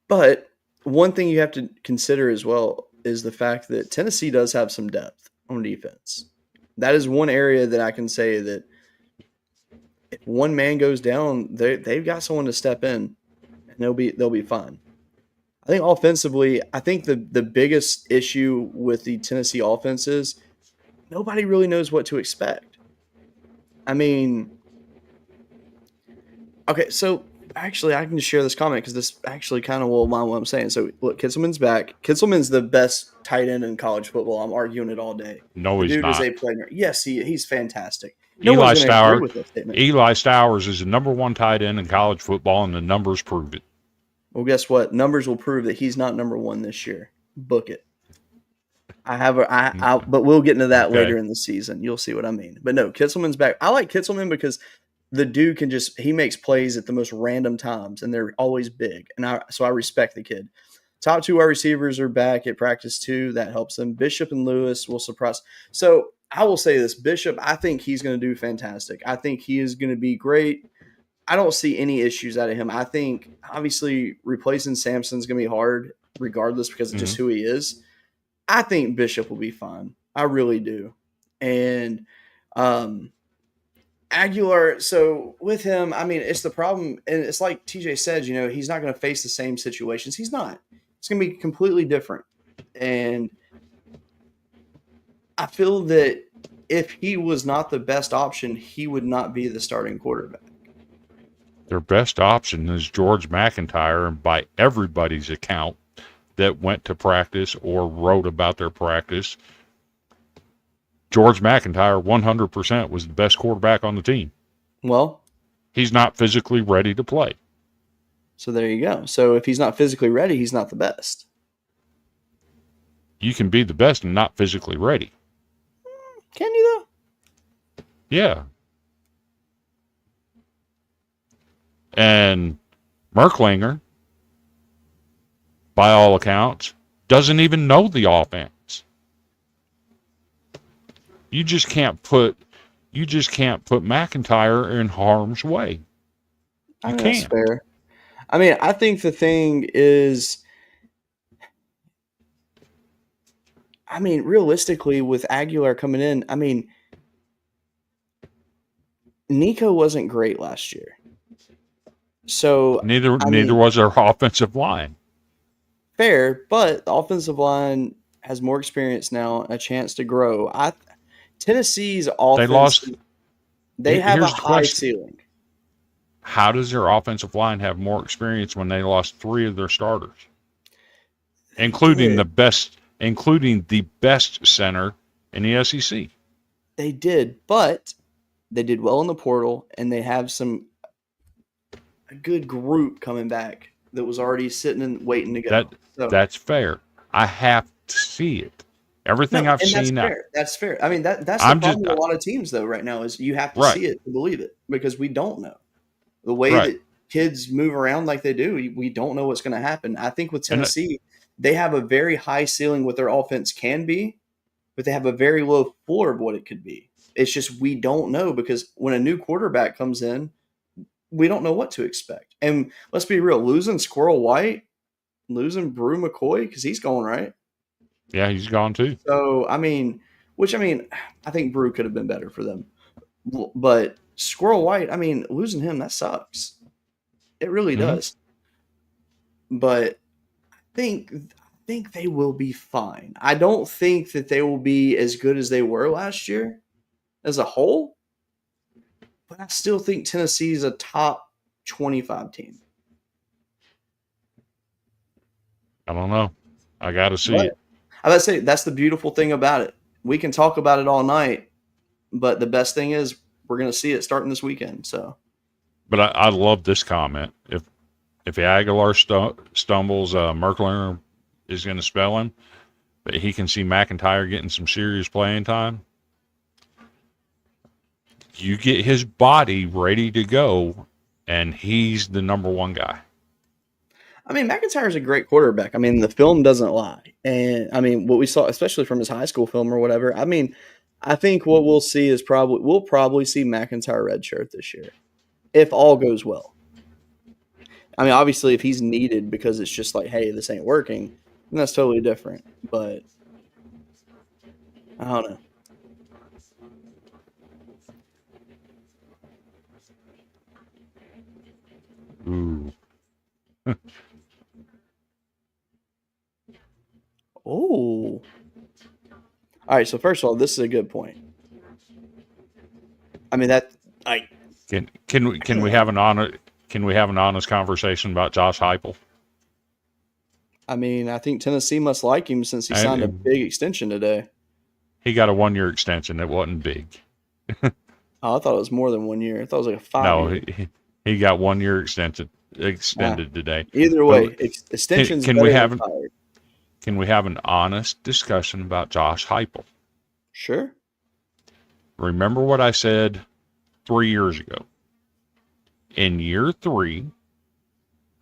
But one thing you have to consider as well is the fact that Tennessee does have some depth on defense. That is one area that I can say that if one man goes down, they've got someone to step in, and they'll be fine. I think offensively, the biggest issue with the Tennessee offense is nobody really knows what to expect. Okay, so actually I can just share this comment because this actually kind of will align what I'm saying. So look, Kitselman's back. Kitselman's the best tight end in college football. I'm arguing it all day. No, he's not. Is a player. Yes, he's fantastic. Eli Stowers is the number 1 tight end in college football, and the numbers prove it. Well, guess what? Numbers will prove that he's not number 1 this year. Book it. But we'll get into that later in the season. You'll see what I mean. But no, Kitselman's back. I like Kitselman because the dude he makes plays at the most random times, and they're always big. And so I respect the kid. Top 2 wide receivers are back at practice too. That helps them. Bishop and Lewis will surprise. So I will say this, Bishop, I think he's going to do fantastic. I think he is going to be great. I don't see any issues out of him. I think obviously replacing Sampson's going to be hard regardless because of just who he is. I think Bishop will be fine. I really do. And Aguilar, so with him, it's the problem. And it's like TJ said, he's not going to face the same situations. He's not. It's going to be completely different. And I feel that if he was not the best option, he would not be the starting quarterback. Their best option is George McIntyre, and by everybody's account that went to practice or wrote about their practice, George McIntyre 100% was the best quarterback on the team. Well, he's not physically ready to play. So there you go. So if he's not physically ready, he's not the best. You can be the best and not physically ready. Can you though? Yeah. And Merklinger, by all accounts, doesn't even know the offense. You just can't put McIntyre in harm's way. You can't. That's fair. I mean, I think the thing is, I mean, realistically, with Aguilar coming in, I mean, Nico wasn't great last year. So neither was their offensive line. Fair, but the offensive line has more experience now, a chance to grow. Tennessee's offense, they have a high ceiling. How does their offensive line have more experience when they lost 3 of their starters, including the best center in the SEC? They did, but they did well in the portal, and they have a good group coming back that was already sitting and waiting to go. That's fair. I have to see it. Everything I've seen now. That's fair. I mean, that's the problem with a lot of teams, though, right now, is you have to see it to believe it, because we don't know. The way that kids move around like they do, we don't know what's going to happen. I think with Tennessee, they have a very high ceiling what their offense can be, but they have a very low floor of what it could be. It's just we don't know, because when a new quarterback comes in, we don't know what to expect. And let's be real, losing Squirrel White, losing Brew McCoy, because he's going, right? Yeah, he's gone too. So, I think Brew could have been better for them. But Squirrel White, losing him, that sucks. It really does. But I think they will be fine. I don't think that they will be as good as they were last year as a whole. But I still think Tennessee is a top 25 team. I don't know. I got to see it. I would say that's the beautiful thing about it. We can talk about it all night, but the best thing is we're going to see it starting this weekend. So, but I love this comment. If Aguilar stumbles, Merklinger is going to spell him, but he can see McIntyre getting some serious playing time. You get his body ready to go, and he's the number one guy. McIntyre's a great quarterback. The film doesn't lie. And, what we saw, especially from his high school film or whatever, I think what we'll see is we'll probably see McIntyre redshirt this year, if all goes well. Obviously, if he's needed because it's just like, hey, this ain't working, then that's totally different. But I don't know. Ooh. Oh. All right, so first of all, this is a good point. Can we have an honest conversation about Josh Heupel? I think Tennessee must like him since he signed a big extension today. He got a 1-year extension. It wasn't big. I thought it was more than 1 year. I thought it was like a 5 year. No, he got 1 year extended today. Either way, extensions. Can we have an honest discussion about Josh Heupel? Sure. Remember what I said 3 years ago. In year 3,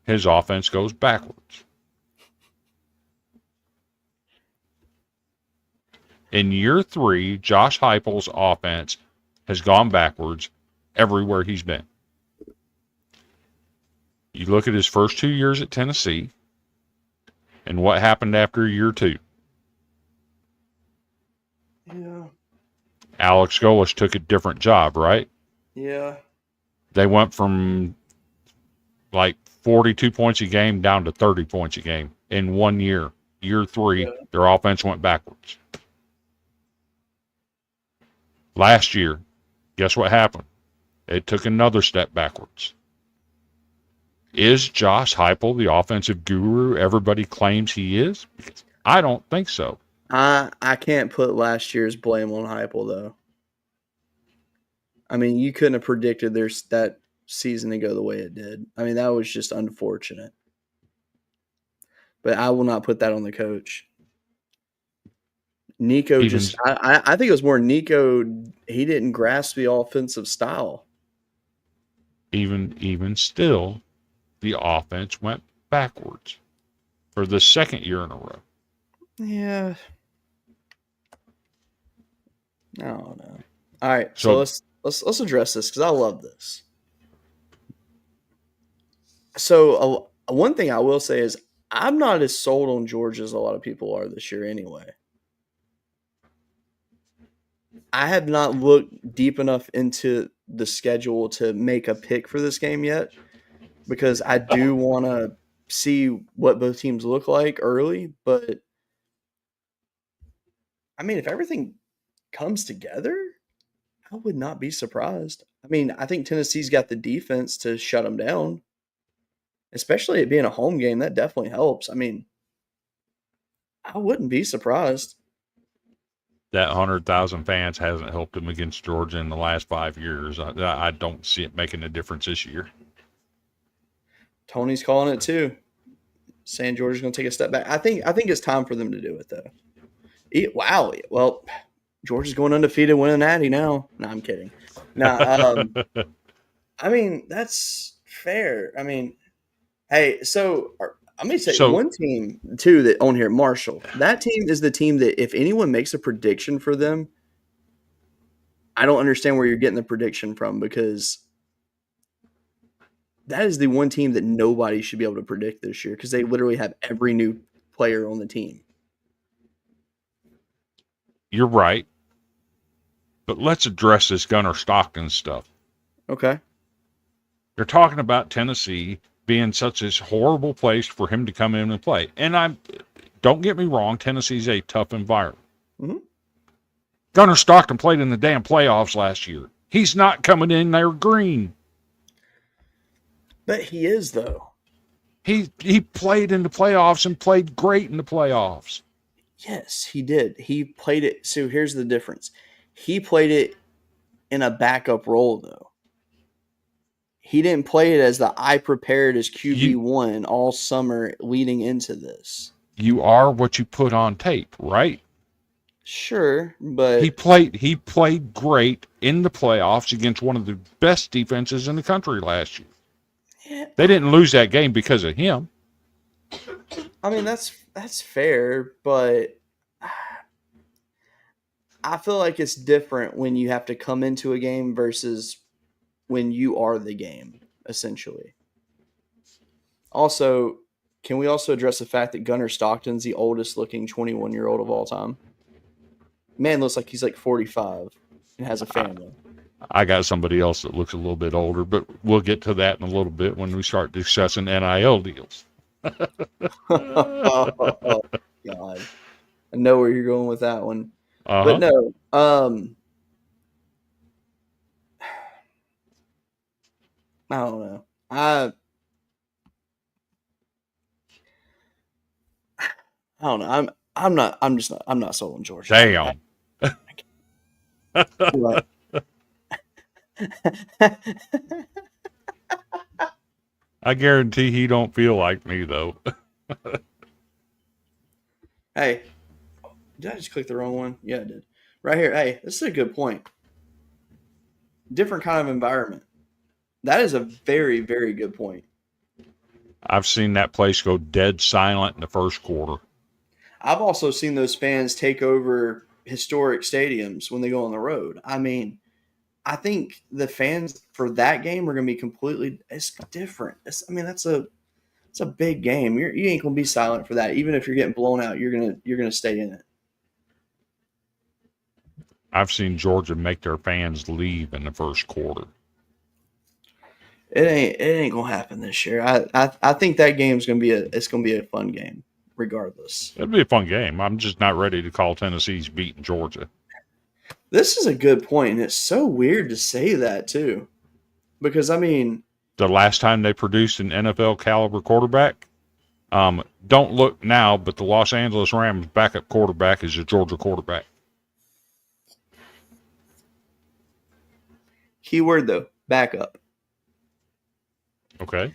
his offense goes backwards. In year 3, Josh Heupel's offense has gone backwards everywhere he's been. You look at his first 2 years at Tennessee, and what happened after year 2. Yeah. Alex Golesh took a different job, right? Yeah. They went from like 42 points a game down to 30 points a game in 1 year. Year 3, their offense went backwards. Last year, guess what happened? It took another step backwards. Is Josh Heupel the offensive guru everybody claims he is? I don't think so. I can't put last year's blame on Heupel, though. I mean, you couldn't have predicted that season to go the way it did. I mean, that was just unfortunate. But I will not put that on the coach. Nico I think it was more Nico. He didn't grasp the offensive style. Even still, the offense went backwards for the second year in a row. Yeah. I don't know. All right, so let's address this because I love this. So one thing I will say is I'm not as sold on Georgia as a lot of people are this year anyway. I have not looked deep enough into the schedule to make a pick for this game yet because I do want to see what both teams look like early. But, I mean, if everything comes together, I would not be surprised. I mean, I think Tennessee's got the defense to shut them down, especially it being a home game. That definitely helps. I mean, I wouldn't be surprised. That 100,000 fans hasn't helped them against Georgia in the last 5 years. I don't see it making a difference this year. Tony's calling it too, saying Georgia's going to take a step back. I think it's time for them to do it though. Wow. Well, Georgia's going undefeated, winning Natty now. No, I'm kidding. No, I mean that's fair. I mean, hey, so I'm going to say one team, too, that on here, Marshall. That team is the team that if anyone makes a prediction for them, I don't understand where you're getting the prediction from because that is the one team that nobody should be able to predict this year because they literally have every new player on the team. You're right. But let's address this Gunnar Stockton stuff. Okay. They're talking about Tennessee being such a horrible place for him to come in and play. And don't get me wrong, Tennessee's a tough environment. Mm-hmm. Gunnar Stockton played in the damn playoffs last year. He's not coming in there green. But he is, though. He played in the playoffs and played great in the playoffs. Yes, he did. He played it. So here's the difference. He played it in a backup role, though. He didn't play it as I prepared as QB1 all summer leading into this. You are what you put on tape, right? Sure, but he played great in the playoffs against one of the best defenses in the country last year. Yeah. They didn't lose that game because of him. I mean, that's fair, but I feel like it's different when you have to come into a game versus when you are the game, essentially. Also, can we also address the fact that Gunnar Stockton's the oldest looking 21-year-old of all time? Man looks like he's like 45 and has a family. I got somebody else that looks a little bit older, but we'll get to that in a little bit when we start discussing NIL deals. Oh, God. I know where you're going with that one. Uh-huh. But no, I don't know. I don't know. I'm not sold on Georgia. Damn. I guarantee he don't feel like me though. Hey, did I just click the wrong one? Yeah, I did. Right here. Hey, this is a good point. Different kind of environment. That is a very, very good point. I've seen that place go dead silent in the first quarter. I've also seen those fans take over historic stadiums when they go on the road. I mean, I think the fans for that game are going to be completely it's different. It's a big game. You ain't going to be silent for that. Even if you're getting blown out, you're going to stay in it. I've seen Georgia make their fans leave in the first quarter. It ain't gonna happen this year. I think that game's gonna be a fun game, regardless. It'll be a fun game. I'm just not ready to call Tennessee's beating Georgia. This is a good point, and it's so weird to say that too, because I mean, The last time they produced an NFL caliber quarterback, don't look now, but the Los Angeles Rams backup quarterback is a Georgia quarterback. keyword though, backup. Okay.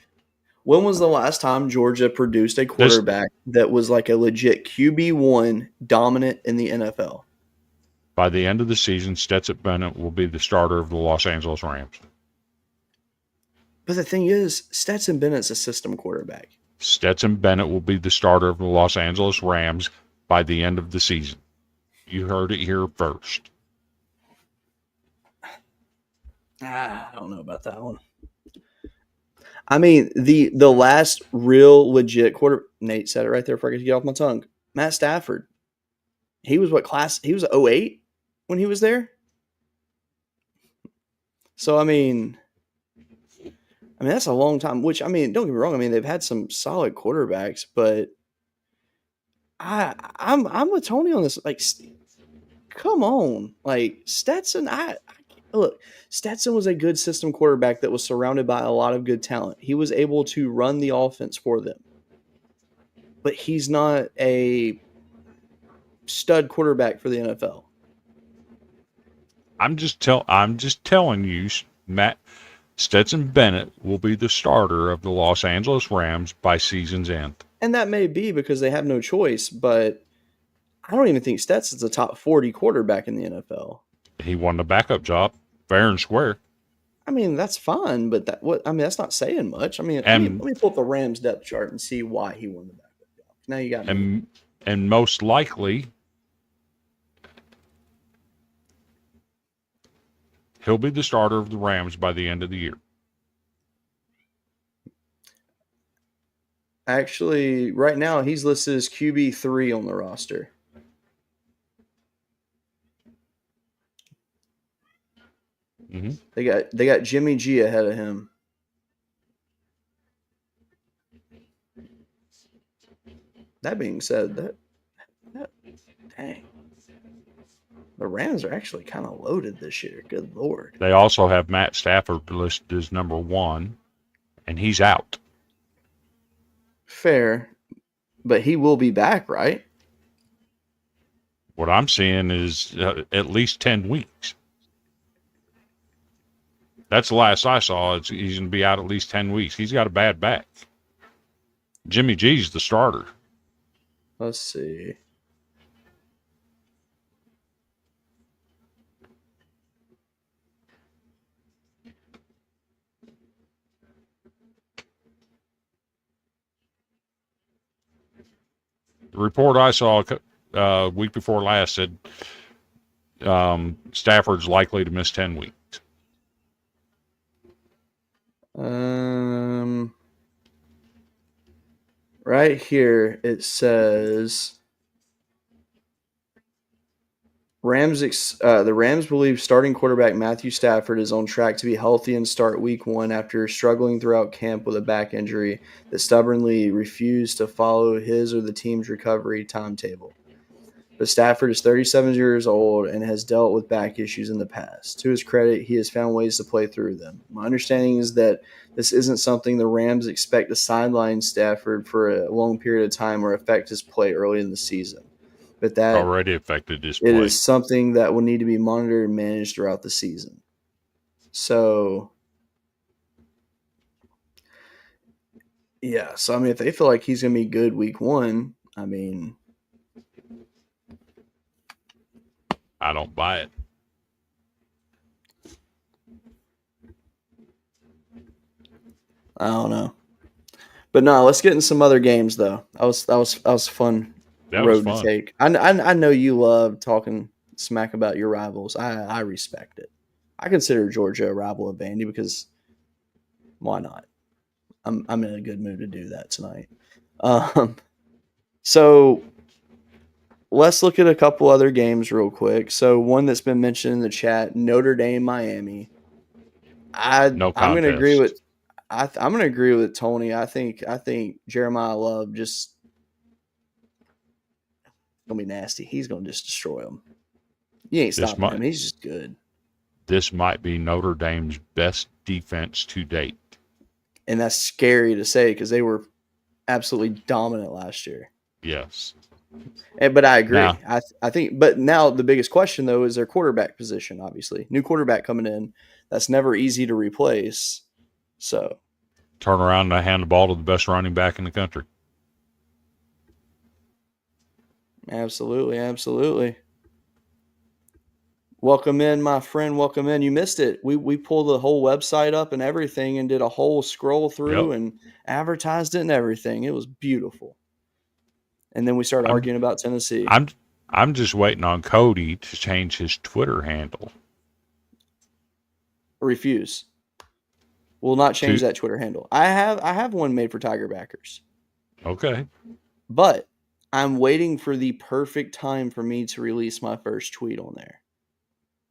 When was the last time Georgia produced a quarterback that was like a legit QB1 dominant in the NFL? By the end of the season, Stetson Bennett will be the starter of the Los Angeles Rams. But the thing is, Stetson Bennett's a system quarterback. Stetson Bennett will be the starter of the Los Angeles Rams by the end of the season. You heard it here first. I don't know about that one. I mean, the last real legit quarter. Nate said it right there before I could get off my tongue. Matt Stafford. He was what class? He was 08 when he was there. So I mean that's a long time. Which I mean, don't get me wrong. I mean, they've had some solid quarterbacks, but I'm with Tony on this. Like, come on, like Stetson. Look, Stetson was a good system quarterback that was surrounded by a lot of good talent. He was able to run the offense for them, but he's not a stud quarterback for the NFL. I'm just telling you, Matt. Stetson Bennett will be the starter of the Los Angeles Rams by season's end. And that may be because they have no choice, but I don't even think Stetson's a top 40 quarterback in the NFL. He won the backup job, fair and square. I mean, that's fine, but that's not saying much. I mean, let me pull up the Rams depth chart and see why he won the backup job. Now you got me. And most likely he'll be the starter of the Rams by the end of the year. Actually, right now he's listed as QB3 on the roster. Mm-hmm. They got Jimmy G ahead of him. That being said, dang. The Rams are actually kind of loaded this year. Good Lord. They also have Matt Stafford listed as number 1, and he's out. Fair, but he will be back, right? What I'm seeing is at least 10 weeks. That's the last I saw. He's going to be out at least 10 weeks. He's got a bad back. Jimmy G's the starter. Let's see. The report I saw week before last said Stafford's likely to miss 10 weeks. Right here it says the Rams believe starting quarterback Matthew Stafford is on track to be healthy and start week 1 after struggling throughout camp with a back injury that stubbornly refused to follow his or the team's recovery timetable. But Stafford is 37 years old and has dealt with back issues in the past. To his credit, he has found ways to play through them. My understanding is that this isn't something the Rams expect to sideline Stafford for a long period of time or affect his play early in the season. But that already affected his play. It is something that will need to be monitored and managed throughout the season. So, yeah. So, I mean, if they feel like he's going to be good week 1, I mean, I don't buy it. I don't know. But no, let's get in some other games though. That was fun. That road was fun. To take. I know you love talking smack about your rivals. I respect it. I consider Georgia a rival of Vandy because why not? I'm in a good mood to do that tonight. So let's look at a couple other games real quick. So one that's been mentioned in the chat, Notre Dame, Miami. I'm going to agree with. I'm going to agree with Tony. I think Jeremiah Love just gonna be nasty. He's gonna just destroy them. You ain't This stopping might him. He's just good. this might be Notre Dame's best defense to date. And that's scary to say because they were absolutely dominant last year. Yes. But I agree. Now- I think. But now the biggest question though is their quarterback position. Obviously, new quarterback coming in. That's never easy to replace. So Turn around and hand the ball to the best running back in the country. absolutely, absolutely. Welcome in, my friend. Welcome in. You missed it. We pulled the whole website up and everything, and did a whole scroll through and advertised it and everything. It was beautiful. And then we started arguing about Tennessee. I'm just waiting on Cody to change his Twitter handle. Refuse. Will not change that Twitter handle. I have one made for Tiger backers. Okay. But I'm waiting for the perfect time for me to release my first tweet on there.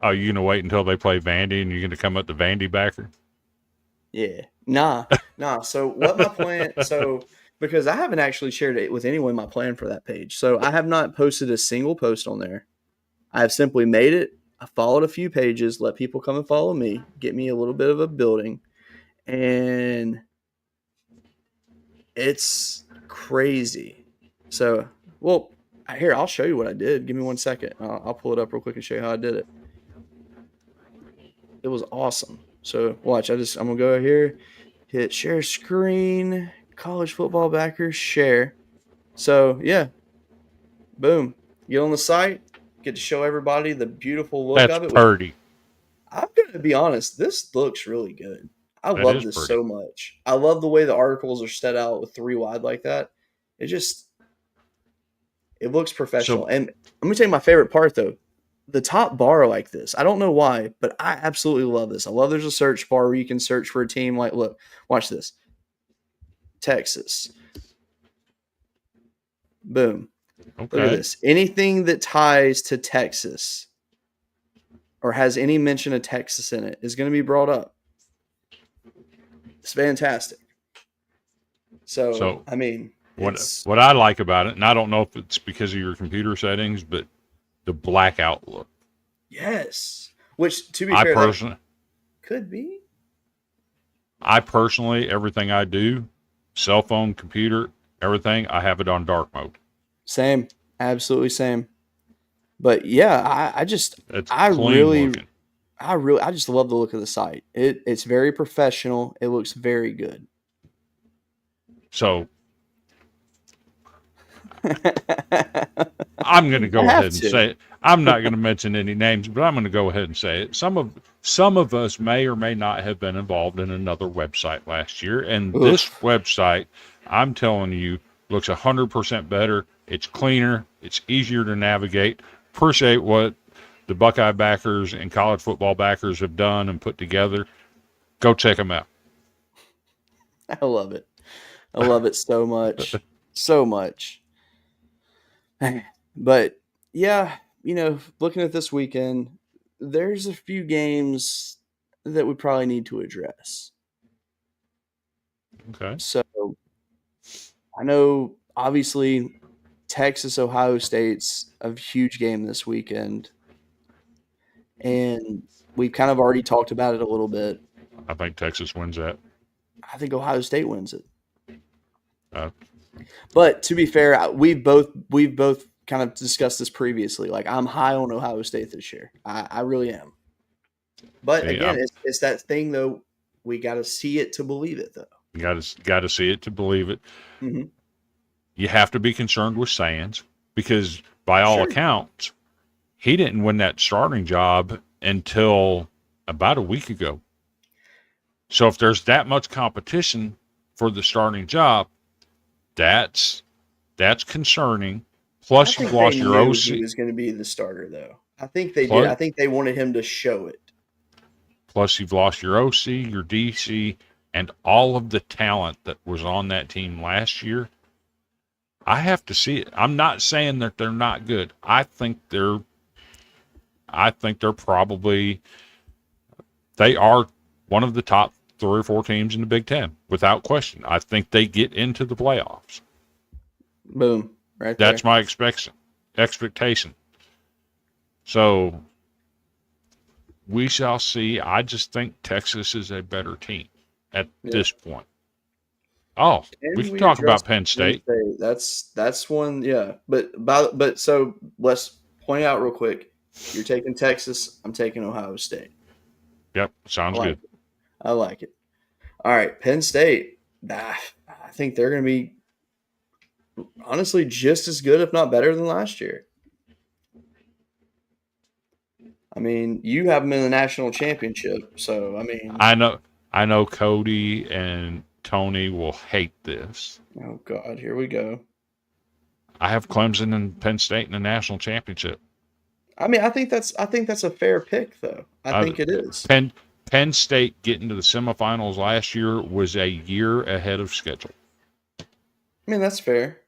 Oh, you gonna wait until they play Vandy and you're gonna come up to Vandy backer? Yeah. Nah. So what my plan because I haven't actually shared it with anyone my plan for that page. So I have not posted a single post on there. I have simply made it. I followed a few pages, let people come and follow me, get me a little bit of a building. And it's crazy. So, well, here, I'll show you what I did. Give me 1 second. I'll pull it up real quick and show you how I did it. It was awesome. So watch, I'm going to go here, hit share screen, college football backers, share. So yeah, boom. Get on the site, get to show everybody the beautiful look of it. That's pretty. I'm going to be honest, this looks really good. I That love is this pretty. so much. I love the way the articles are set out with 3 wide like that. It looks professional. And let me tell you my favorite part though. The top bar like this. I don't know why, but I absolutely love this. I love there's a search bar where you can search for a team. Like, look, watch this. Texas. Boom. Okay. Look at this. Anything that ties to Texas or has any mention of Texas in it is going to be brought up. It's fantastic. So I mean, what I like about it, and I don't know if it's because of your computer settings, but the blackout look. Yes. Which, to be fair, could be. I personally, everything I do, cell phone, computer, everything, I have it on dark mode. Same. Absolutely same. But yeah, I just looking. I just love the look of the site. It's very professional. It looks very good. So I'm going to go ahead and say it. I'm not going to mention any names, but I'm going to go ahead and say it. Some of us may or may not have been involved in another website last year, and this website, I'm telling you, looks 100% better. It's cleaner. It's easier to navigate. Appreciate what the Buckeye backers and college football backers have done and put together. Go check them out. I love it. I love it so much. So much. But yeah, looking at this weekend, there's a few games that we probably need to address. Okay. So I know obviously Texas, Ohio State's a huge game this weekend. And we've kind of already talked about it a little bit. I think Texas wins that. I think Ohio State wins it. But to be fair, we've both kind of discussed this previously. Like, I'm high on Ohio State this year. I really am. But again, it's that thing though. We got to see it to believe it, though. You got to see it to believe it. Mm-hmm. You have to be concerned with Sands because, by all accounts, he didn't win that starting job until about a week ago. So if there's that much competition for the starting job, that's concerning. Plus, you've lost your OC. He was going to be the starter, though. I think they did. I think they wanted him to show it. Plus, you've lost your OC, your DC, and all of the talent that was on that team last year. I have to see it. I'm not saying that they're not good. I think they're probably, they are one of the top 3 or 4 teams in the Big Ten, without question. I think they get into the playoffs. Boom. Right. That's my expectation. So We shall see. I just think Texas is a better team at this point. Oh, we can talk about Penn State. That's one, yeah. But so let's point out real quick. You're taking Texas. I'm taking Ohio State. Yep, sounds good. I like it. All right, Penn State. I think they're going to be honestly just as good, if not better, than last year. I mean, you have them in the national championship, so I mean, I know Cody and Tony will hate this. Oh God, here we go. I have Clemson and Penn State in the national championship. I mean, I think that's a fair pick, though. I think it is. Penn State getting to the semifinals last year was a year ahead of schedule. I mean, that's fair.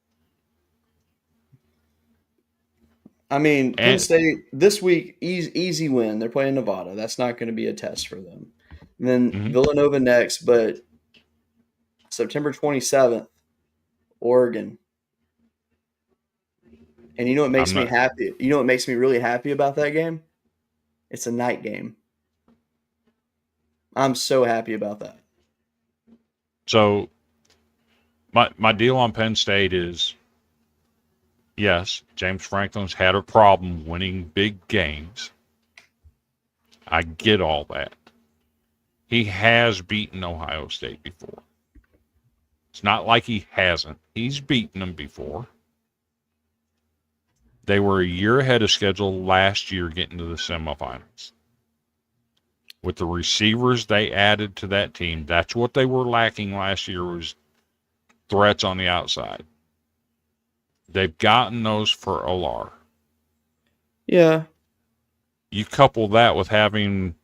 I mean, Penn State this week, easy win. They're playing Nevada. That's not going to be a test for them. And then Villanova next, but September 27th, Oregon. And you know what makes me happy? You know what makes me really happy about that game? It's a night game. I'm so happy about that. So my deal on Penn State is, yes, James Franklin's had a problem winning big games. I get all that. He has beaten Ohio State before. It's not like he hasn't. He's beaten them before. They were a year ahead of schedule last year getting to the semifinals. With the receivers they added to that team, that's what they were lacking last year, was threats on the outside. They've gotten those for Olar. Yeah. You couple that with having,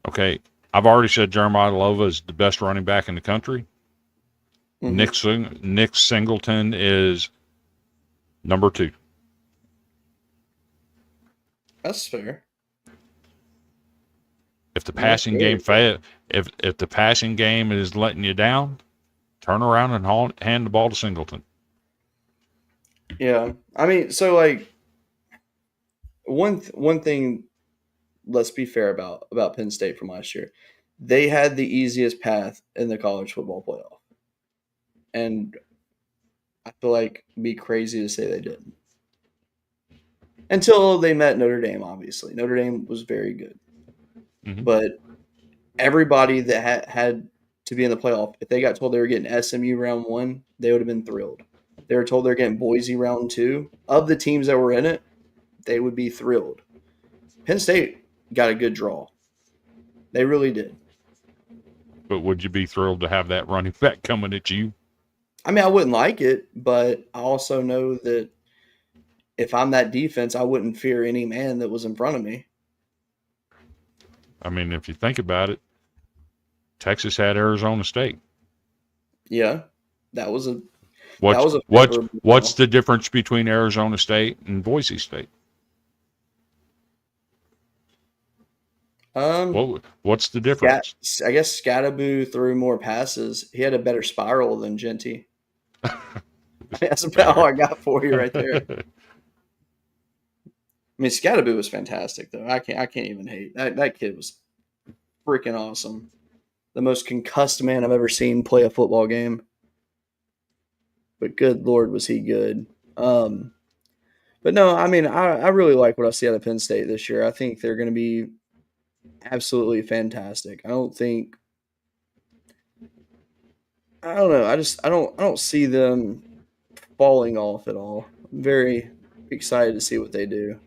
okay, I've already said Jeremiah Lova is the best running back in the country. Nick Singleton is number 2. That's fair. If the passing game if the passing game is letting you down, turn around and hand the ball to Singleton. Yeah, I mean, so like one thing. Let's be fair about Penn State from last year. They had the easiest path in the college football playoff, and I feel like it'd be crazy to say they didn't. Until they met Notre Dame, obviously. Notre Dame was very good. But everybody that had to be in the playoff, if they got told they were getting SMU round 1, they would have been thrilled. They were told they're getting Boise round 2. Of the teams that were in it, they would be thrilled. Penn State got a good draw. They really did. But would you be thrilled to have that running back coming at you? I mean, I wouldn't like it, but I also know that if I'm that defense, I wouldn't fear any man that was in front of me. I mean, if you think about it, Texas had Arizona State. Yeah, that was a. What's the difference between Arizona State and Boise State? What's the difference? I guess Scatteraboo threw more passes. He had a better spiral than Genty. That's about all I got for you right there. I mean, Scatteraboo was fantastic, though. I can't even hate that kid was freaking awesome. The most concussed man I've ever seen play a football game. But good Lord, was he good. But no, I mean, I really like what I see out of Penn State this year. I think they're going to be absolutely fantastic. I don't know. I don't see them falling off at all. I'm very excited to see what they do.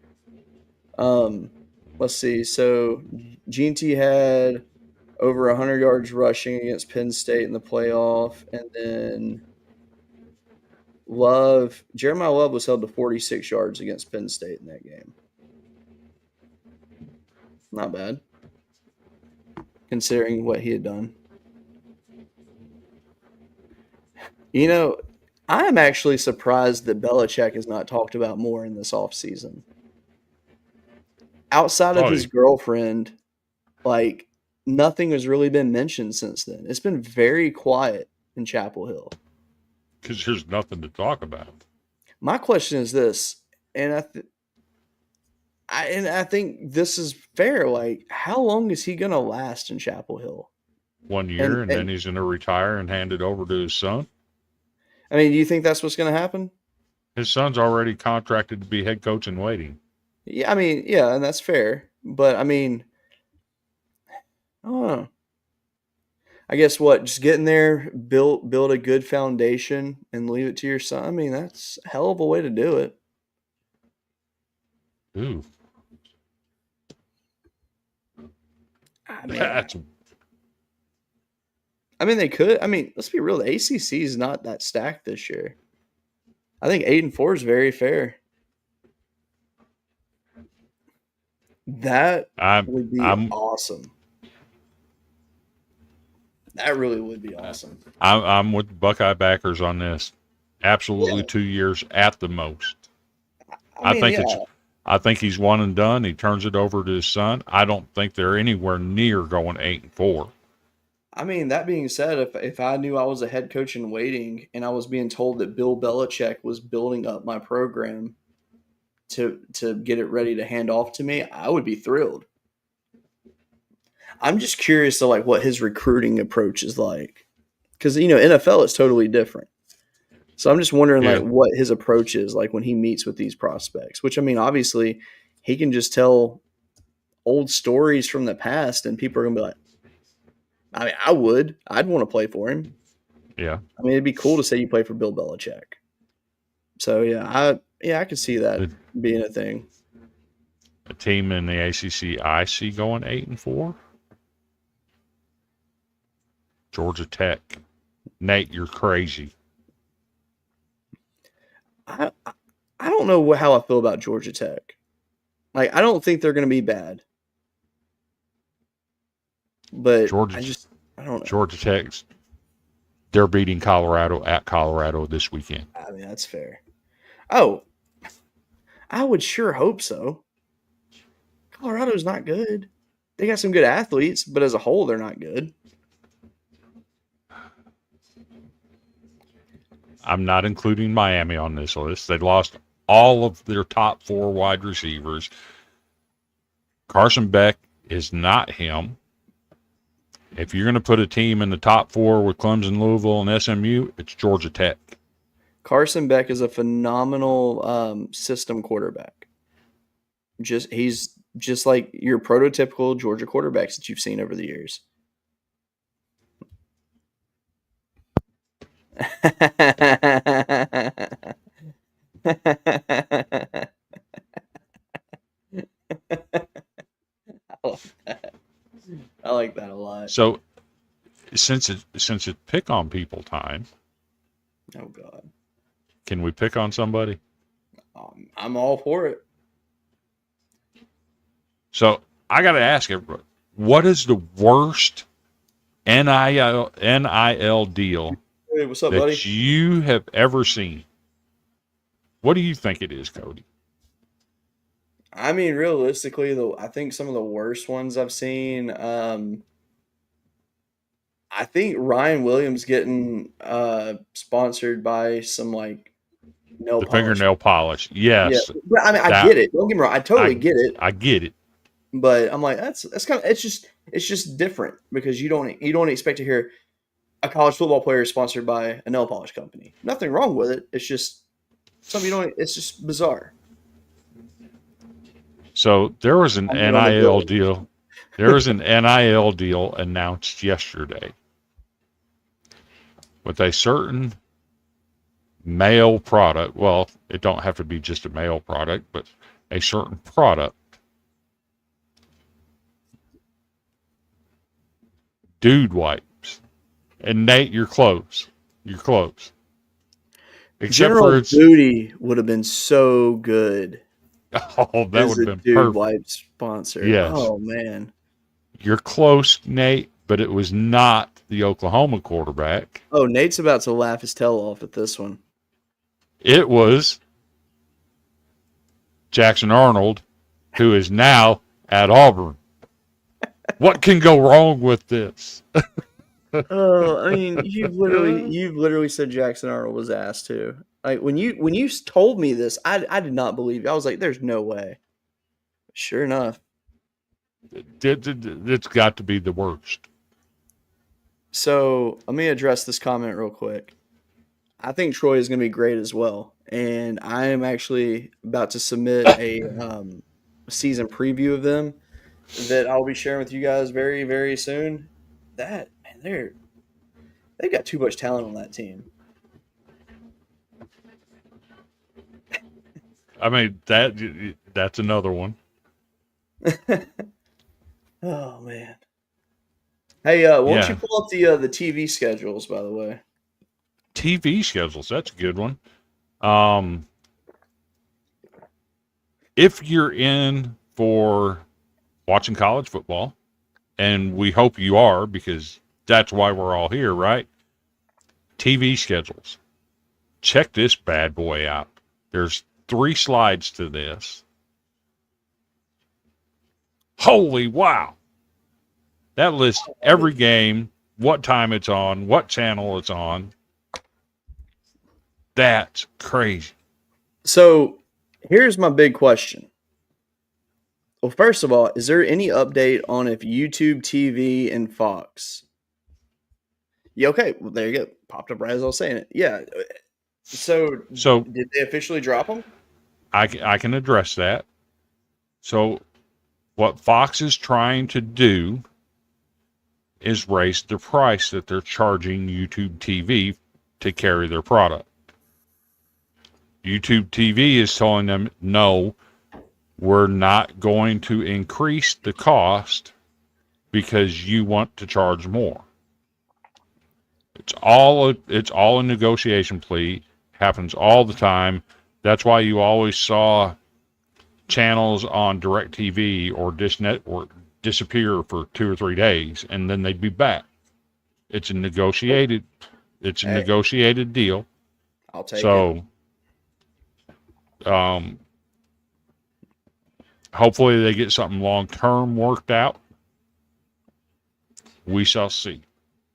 Let's see. So G&T had over 100 yards rushing against Penn State in the playoff, and then Jeremiah Love was held to 46 yards against Penn State in that game. Not bad, considering what he had done. You know, I am actually surprised that Belichick is not talked about more in this offseason. Outside of his girlfriend, like, nothing has really been mentioned since then. It's been very quiet in Chapel Hill. Because there's nothing to talk about. My question is this, and I think this is fair. Like, how long is he going to last in Chapel Hill? 1 year, and then he's going to retire and hand it over to his son. I mean, do you think that's what's going to happen? His son's already contracted to be head coach in waiting. Yeah, I mean, yeah, and that's fair. But I mean, I don't know. I guess what, just get in there, build a good foundation, and leave it to your son. I mean, that's a hell of a way to do it. Ooh, I mean, that's they could. I mean, let's be real. The ACC is not that stacked this year. I think 8-4 is very fair. That would be awesome. That really would be awesome. I'm with the Buckeye backers on this. Absolutely 2 years at the most. I think he's one and done. He turns it over to his son. I don't think they're anywhere near going 8-4. I mean, that being said, if I knew I was a head coach in waiting and I was being told that Bill Belichick was building up my program to get it ready to hand off to me, I would be thrilled. I'm just curious to like what his recruiting approach is like, because NFL is totally different. So I'm just wondering like what his approach is like when he meets with these prospects. Which I mean, obviously, he can just tell old stories from the past, and people are gonna be like, I mean, I'd want to play for him. Yeah, I mean, it'd be cool to say you play for Bill Belichick. So I could see that being a thing. A team in the ACC I see going 8-4. Georgia Tech. Nate, you're crazy. I don't know how I feel about Georgia Tech. Like, I don't think they're going to be bad. But I don't know. Georgia Tech's, they're beating Colorado at Colorado this weekend. I mean, that's fair. Oh, I would sure hope so. Colorado's not good. They got some good athletes, but as a whole, they're not good. I'm not including Miami on this list. They lost all of their top 4 wide receivers. Carson Beck is not him. If you're going to put a team in the top 4 with Clemson, Louisville, and SMU, it's Georgia Tech. Carson Beck is a phenomenal system quarterback. He's just like your prototypical Georgia quarterbacks that you've seen over the years. I like that a lot. So, since it's pick on people time. Oh God! Can we pick on somebody? I'm all for it. So I got to ask everybody, what is the worst NIL deal Hey, what's up, buddy? you have ever seen? What do you think it is, Cody? I mean, realistically, though, I think some of the worst ones I've seen. I think Ryan Williams getting sponsored by some like nail polish. Fingernail polish. Yes. Yeah. But, I mean, I get it. Don't get me wrong. I totally get it. I get it. But I'm like, that's kind of it's just different because you don't expect to hear a college football player sponsored by a nail polish company. Nothing wrong with it. It's just something you don't. It's just bizarre. So there was an NIL deal. There was an NIL deal announced yesterday with a certain male product. Well, it don't have to be just a male product, but a certain product. Dude wipes. And Nate, you're close. You're close. Except General for its Booty would have been so good. Oh, that would have been Dude perfect. Wipe sponsor. Yes. Oh man. You're close, Nate, but it was not the Oklahoma quarterback. Oh, Nate's about to laugh his tail off at this one. It was Jackson Arnold, who is now at Auburn. What can go wrong with this? Oh, I mean, you've literally said Jackson Arnold was ass too. Like when you told me this, I did not believe you. I was like, "There's no way." Sure enough. It's got to be the worst. So let me address this comment real quick. I think Troy is going to be great as well, and I am actually about to submit a season preview of them that I'll be sharing with you guys very, very soon. That man, they've got too much talent on that team. I mean, that's another one. Oh man. Hey, why don't you pull up the TV schedules, by the way? TV schedules, that's a good one. If you're in for watching college football, and we hope you are because that's why we're all here, right? TV schedules. Check this bad boy out. There's 3 slides to this. Holy wow. That lists every game, what time it's on, what channel it's on. That's crazy. So here's my big question. Well, first of all, is there any update on if YouTube TV and Fox? Yeah, okay. Well, there you go. Popped up right as I was saying it. Yeah. So did they officially drop them? I can address that. So what Fox is trying to do is raise the price that they're charging YouTube TV to carry their product. YouTube TV is telling them, no, we're not going to increase the cost because you want to charge more. It's all a negotiation plea. Happens all the time. That's why you always saw channels on DirecTV or Dish Network disappear for 2 or 3 days, and then they'd be back. It's a negotiated deal. I'll take it. Hopefully they get something long-term worked out. We shall see.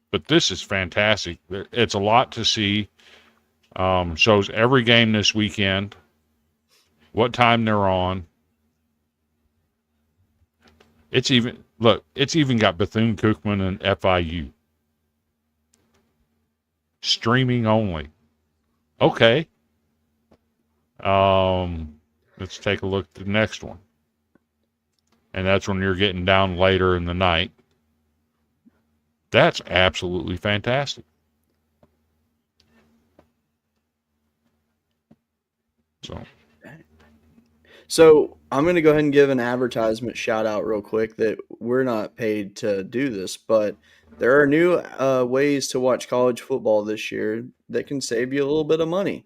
But this is fantastic. It's a lot to see. Shows every game this weekend, what time they're on. It's even got Bethune-Cookman and FIU. Streaming only. Okay. Let's take a look at the next one. And that's when you're getting down later in the night. That's absolutely fantastic. So I'm going to go ahead and give an advertisement shout out real quick that we're not paid to do this, but there are new ways to watch college football this year that can save you a little bit of money.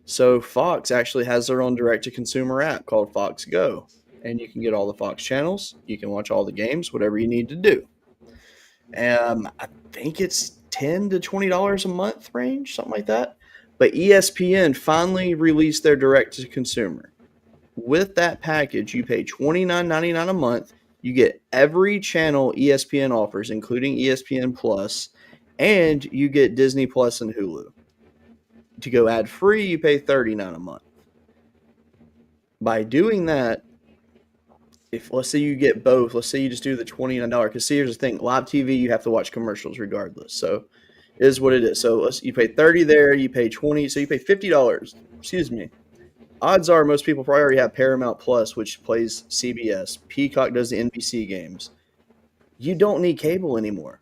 So Fox actually has their own direct-to-consumer app called Fox Go, and you can get all the Fox channels. You can watch all the games, whatever you need to do. I think it's $10 to $20 a month range, something like that. But ESPN finally released their direct-to-consumer. With that package, you pay $29.99 a month. You get every channel ESPN offers, including ESPN Plus, and you get Disney Plus and Hulu. To go ad-free, you pay $39 a month. By doing that, if let's say you get both, let's say you just do the $29, because see, here's the thing, live TV, you have to watch commercials regardless. So it is what it is. So you pay $30 there, you pay $20, so you pay $50. Excuse me. Odds are most people probably already have Paramount Plus, which plays CBS. Peacock does the NBC games. You don't need cable anymore.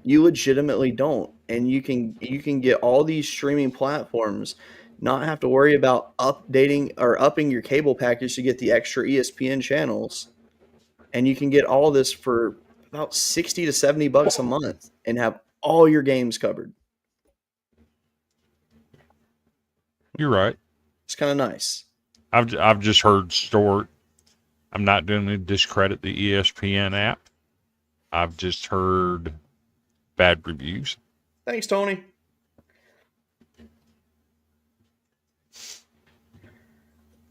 You legitimately don't. And you can get all these streaming platforms, not have to worry about updating or upping your cable package to get the extra ESPN channels. And you can get all this for about $60 to $70 a month and have all your games covered. You're right. It's kind of nice. I've just heard I'm not doing to discredit the ESPN app. I've just heard bad reviews. Thanks, Tony.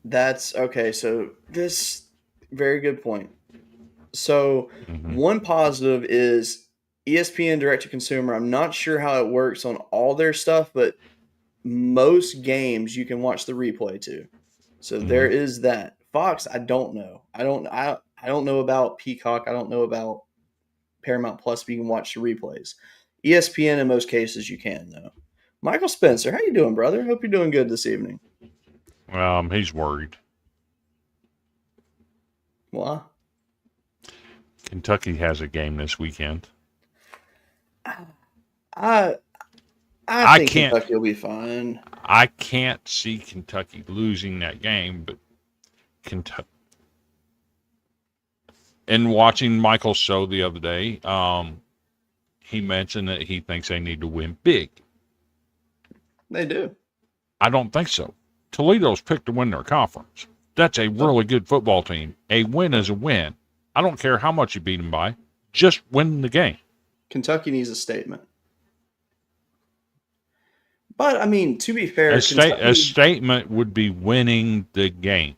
That's okay. So this very good point. So one positive is ESPN direct to consumer. I'm not sure how it works on all their stuff, but most games you can watch the replay too. So there is that. Fox, I don't know. I don't know about Peacock. I don't know about Paramount Plus. If you can watch the replays, ESPN in most cases you can though. Michael Spencer, how you doing, brother? Hope you're doing good this evening. He's worried. Why? Kentucky has a game this weekend. I think can't. Kentucky will be fine. I can't see Kentucky losing that game, but Kentucky. In watching Michael's show the other day, he mentioned that he thinks they need to win big. They do. I don't think so. Toledo's picked to win their conference. That's a really good football team. A win is a win. I don't care how much you beat them by. Just win the game. Kentucky needs a statement. But, I mean, to be fair, a statement would be winning the game.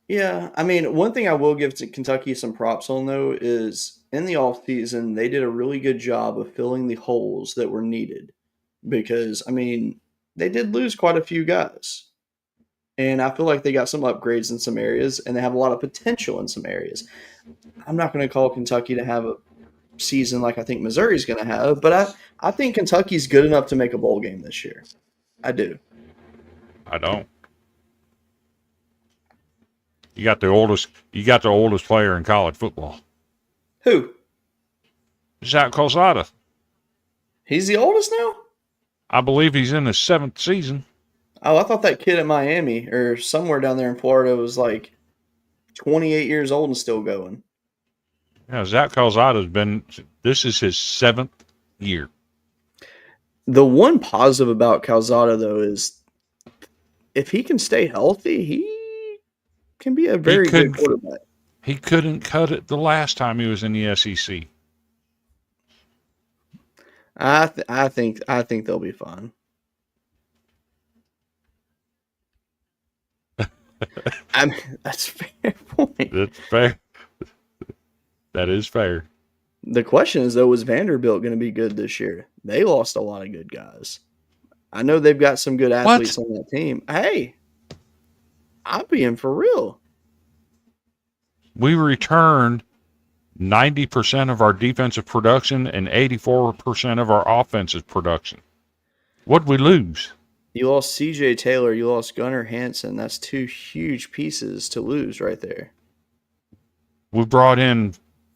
Yeah, I mean, one thing I will give to Kentucky some props on, though, is in the offseason, they did a really good job of filling the holes that were needed. Because, I mean, they did lose quite a few guys. And I feel like they got some upgrades in some areas, and they have a lot of potential in some areas. I'm not going to call Kentucky to have a season like I think Missouri's going to have, but I think Kentucky's good enough to make a bowl game this year. I do. I don't. You got the oldest player in college football. Who? Zach Calzada. He's the oldest now? I believe he's in his 7th season. Oh, I thought that kid at Miami or somewhere down there in Florida was like 28 years old and still going. Yeah, Zach Calzada's this is his 7th year. The one positive about Calzada, though, is if he can stay healthy, he can be a very good quarterback. He couldn't cut it the last time he was in the SEC. I think they'll be fine. I mean, that's a fair point. That's fair. That is fair. The question is, though, was Vanderbilt going to be good this year? They lost a lot of good guys. I know they've got some good athletes on that team. Hey, I'm being for real. We returned 90% of our defensive production and 84% of our offensive production. What'd we lose? You lost C.J. Taylor. You lost Gunnar Hansen. That's 2 huge pieces to lose right there. We brought in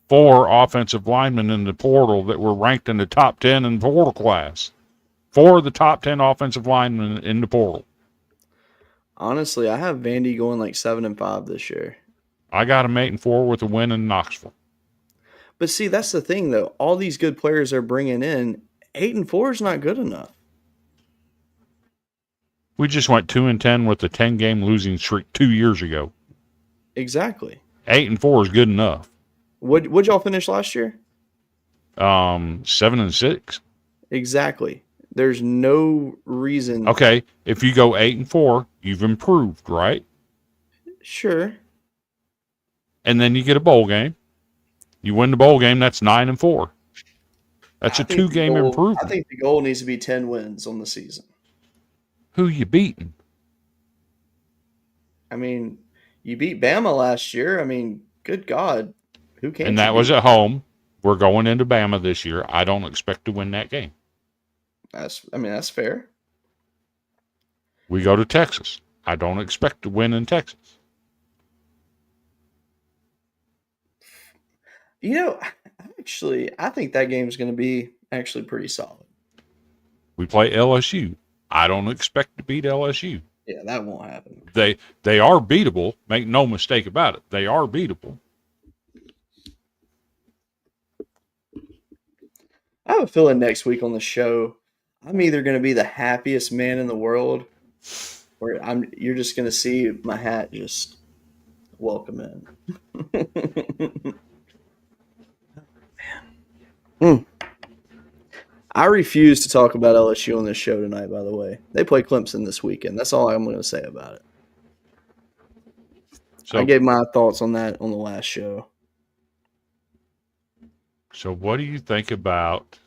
4 offensive linemen in the portal that were ranked in the top 10 in the portal class. 4 of the top 10 offensive linemen in the portal. Honestly, I have Vandy going like 7-5 this year. I got them 8-4 with a win in Knoxville. But see, that's the thing, though. All these good players they're bringing in, 8-4 is not good enough. We just went 2-10 with the 10-game losing streak 2 years ago. Exactly. 8-4 is good enough. What'd y'all finish last year? 7-6. Exactly. There's no reason. Okay, if you go 8-4, you've improved, right? Sure. And then you get a bowl game. You win the bowl game, that's 9-4. That's a 2-game improvement. I think the goal needs to be 10 wins on the season. Who you beating? I mean, you beat Bama last year. I mean, good God. Who can't? And that was at home. We're going into Bama this year. I don't expect to win that game. That's fair. We go to Texas. I don't expect to win in Texas. You know, I think that game's going to be actually pretty solid. We play LSU. I don't expect to beat LSU. Yeah, that won't happen. They are beatable. Make no mistake about it. They are beatable. I have a feeling next week on the show, I'm either going to be the happiest man in the world, or you're just going to see my hat just welcome in. Man. I refuse to talk about LSU on this show tonight, by the way. They play Clemson this weekend. That's all I'm going to say about it. So, I gave my thoughts on that on the last show. So what do you think about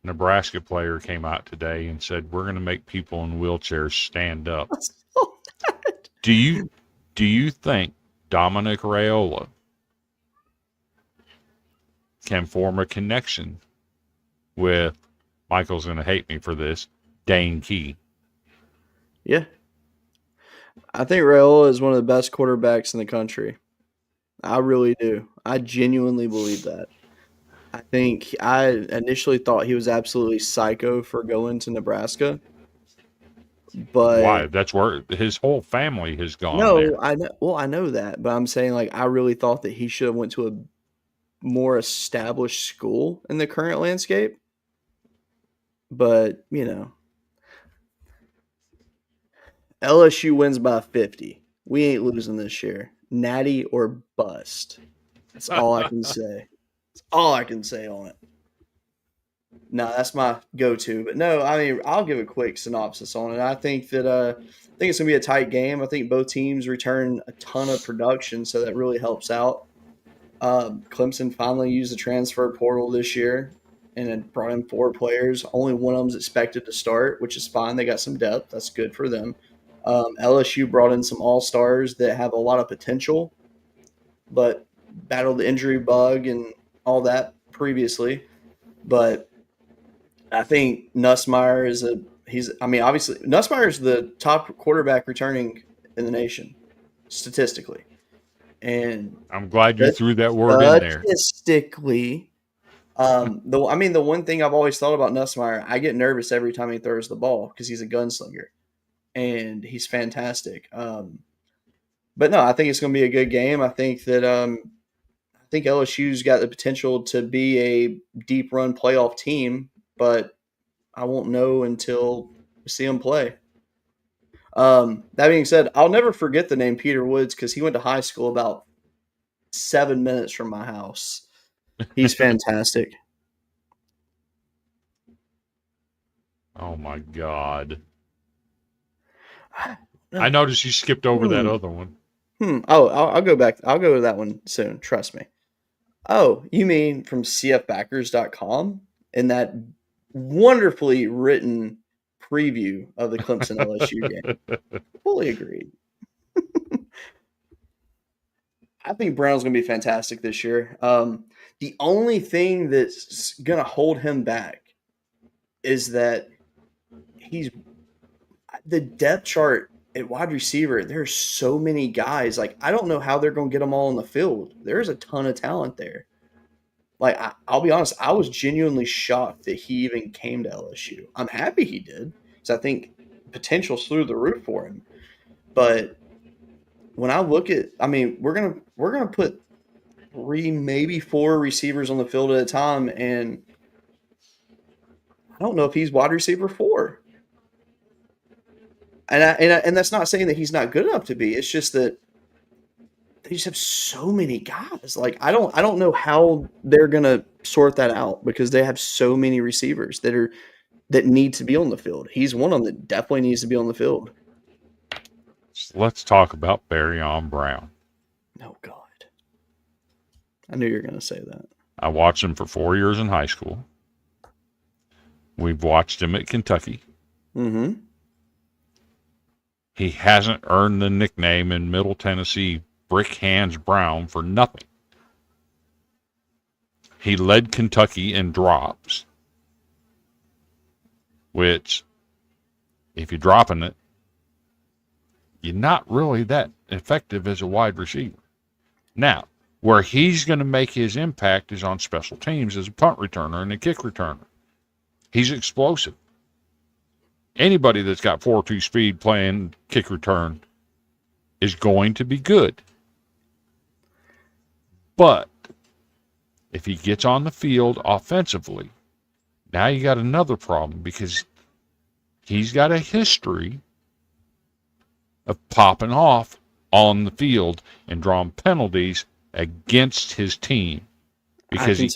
Nebraska player came out today and said, we're going to make people in wheelchairs stand up? I Do you think Dominic Raiola can form a connection with, Michael's going to hate me for this, Dane Key? Yeah. I think Raiola is one of the best quarterbacks in the country. I really do. I genuinely believe that. I think I initially thought he was absolutely psycho for going to Nebraska, Why? but That's where his whole family has gone no, there. I know. Well, I know that, but I'm saying like I really thought that he should have went to a more established school in the current landscape. But LSU wins by 50. We ain't losing this year. Natty or bust. That's all I can say. That's all I can say on it. No, that's my go-to. But no, I mean, I'll give a quick synopsis on it. I think it's gonna be a tight game. I think both teams return a ton of production, so that really helps out. Clemson finally used the transfer portal this year and it brought in 4 players. Only one of them's expected to start, which is fine. They got some depth. That's good for them. LSU brought in some all-stars that have a lot of potential, but battled the injury bug and all that previously. But I think Nussmeier obviously Nussmeier is the top quarterback returning in the nation statistically. And I'm glad you threw that word in there. statistically, the one thing I've always thought about Nussmeier, I get nervous every time he throws the ball because he's a gunslinger and he's fantastic. But no, I think it's going to be a good game. I think that I think LSU's got the potential to be a deep run playoff team, but I won't know until we see them play. That being said, I'll never forget the name Peter Woods because he went to high school about 7 minutes from my house. He's fantastic. Oh my God. I noticed you skipped over that other one. Oh, I'll go back. I'll go to that one soon. Trust me. Oh, you mean from cfbackers.com in that wonderfully written preview of the Clemson LSU game. Fully agreed. I think Brown's going to be fantastic this year. The only thing that's going to hold him back is that the depth chart at wide receiver. There's so many guys. Like, I don't know how they're going to get them all on the field. There's a ton of talent there. Like, I'll be honest, I was genuinely shocked that he even came to LSU. I'm happy he did because I think potential's through the roof for him. But when I look at, we're gonna put 3, maybe 4 receivers on the field at a time, and I don't know if he's wide receiver 4. And that's not saying that he's not good enough to be. It's just that they just have so many guys. Like I don't know how they're gonna sort that out because they have so many receivers that need to be on the field. He's one of them that definitely needs to be on the field. Let's talk about Barryon Brown. Oh God, I knew you were gonna say that. I watched him for 4 years in high school. We've watched him at Kentucky. Mm-hmm. He hasn't earned the nickname in Middle Tennessee Brick Hands Brown for nothing. He led Kentucky in drops, which, if you're dropping it, you're not really that effective as a wide receiver. Now, where he's going to make his impact is on special teams as a punt returner and a kick returner. He's explosive. Anybody that's got 4.2 speed playing kick return is going to be good. But if he gets on the field offensively, now you got another problem because he's got a history of popping off on the field and drawing penalties against his team because he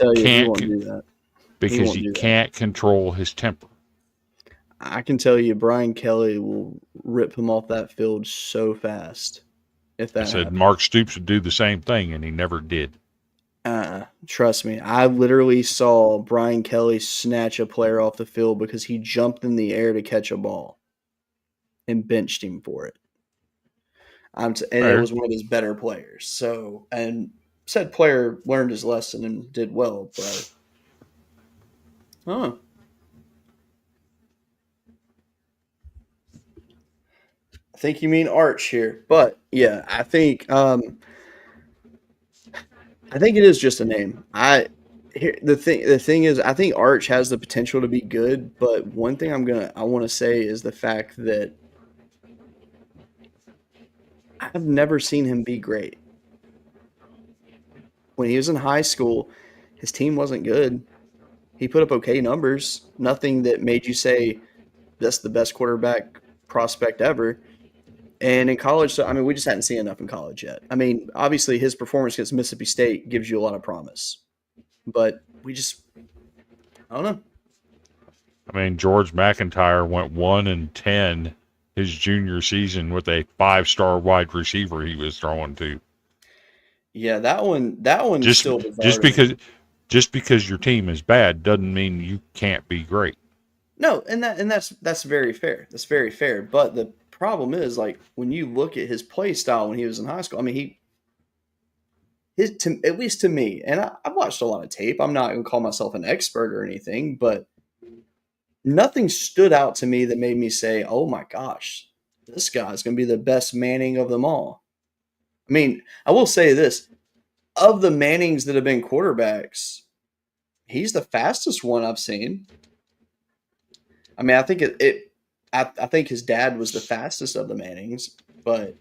can't control his temper. I can tell you Brian Kelly will rip him off that field so fast. If that said happens. Mark Stoops would do the same thing, and he never did. Trust me. I literally saw Brian Kelly snatch a player off the field because he jumped in the air to catch a ball and benched him for it. And it Fair. was one of his better players. So, and said player learned his lesson and did well, but huh. I think you mean Arch here, but yeah, I think it is just a name. The thing is, I think Arch has the potential to be good, but one thing I want to say is the fact that I've never seen him be great. When he was in high school, his team wasn't good. He put up okay numbers, nothing that made you say that's the best quarterback prospect ever. And in college, so I mean, we just hadn't seen enough in college yet. I mean, obviously, his performance against Mississippi State gives you a lot of promise, but I don't know. I mean, George McIntyre went 1-10 his junior season with a 5-star wide receiver he was throwing to. Yeah, that one Just still just bizarre to me. because your team is bad doesn't mean you can't be great. No, and that's very fair. That's very fair. But the problem is, like, when you look at his play style when he was in high school, I mean, at least to me, and I've watched a lot of tape. I'm not going to call myself an expert or anything, but nothing stood out to me that made me say, "Oh my gosh, this guy's going to be the best Manning of them all." I mean, I will say this: of the Mannings that have been quarterbacks, he's the fastest one I've seen. I mean, I think I think his dad was the fastest of the Mannings, but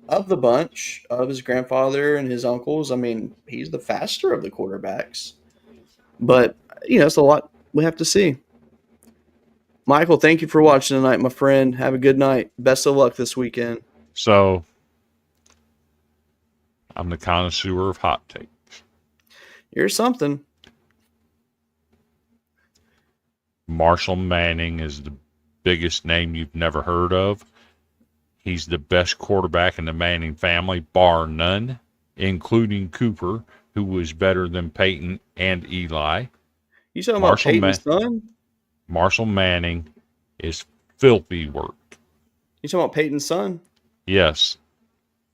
of the bunch of his grandfather and his uncles, I mean, he's the faster of the quarterbacks. But it's a lot we have to see. Michael, thank you for watching tonight, my friend. Have a good night. Best of luck this weekend. So I'm the connoisseur of hot take. You're something. Marshall Manning is the biggest name you've never heard of. He's the best quarterback in the Manning family, bar none, including Cooper, who was better than Peyton and Eli. You talking about Peyton's son? Marshall Manning is filthy work. You talking about Peyton's son? Yes.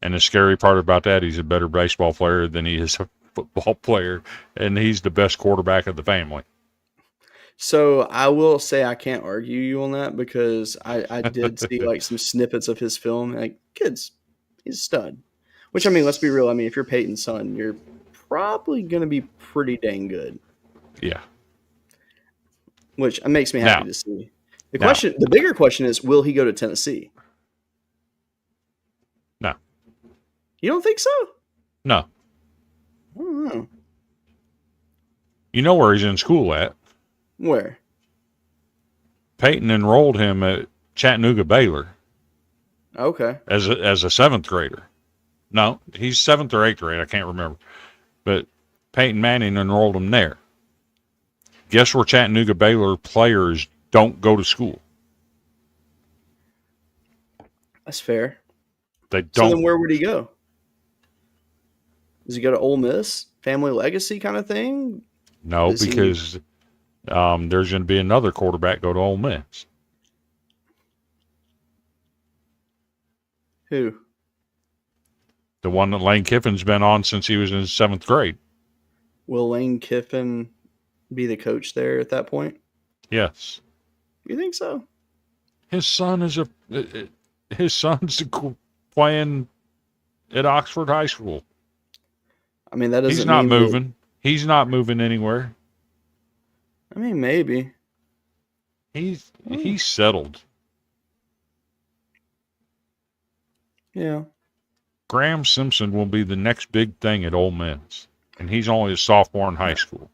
And the scary part about that, he's a better baseball player than he is a football player, and he's the best quarterback of the family. So I will say I can't argue you on that because I did see like some snippets of his film. Like, he's a stud. Which, I mean, let's be real. I mean, if you're Peyton's son, you're probably going to be pretty dang good. Yeah. Which makes me happy to see. The bigger question is, will he go to Tennessee? No. You don't think so? No. I don't know. You know where he's in school at? Where? Peyton enrolled him at Chattanooga Baylor. Okay. As a seventh grader. No, he's seventh or eighth grade. I can't remember. But Peyton Manning enrolled him there. Guess where Chattanooga Baylor players don't go to school? That's fair. They don't. So then where would he go? Does he go to Ole Miss? Family legacy kind of thing? No, because there's going to be another quarterback go to Ole Miss. Who? The one that Lane Kiffin's been on since he was in seventh grade. Will Lane Kiffin be the coach there at that point? Yes. You think so? His son's playing at Oxford High School. I mean, that doesn't. He's not moving. He's not moving anywhere. I mean, maybe. He's settled. Yeah. Graham Simpson will be the next big thing at Ole Miss, and he's only a sophomore in high school.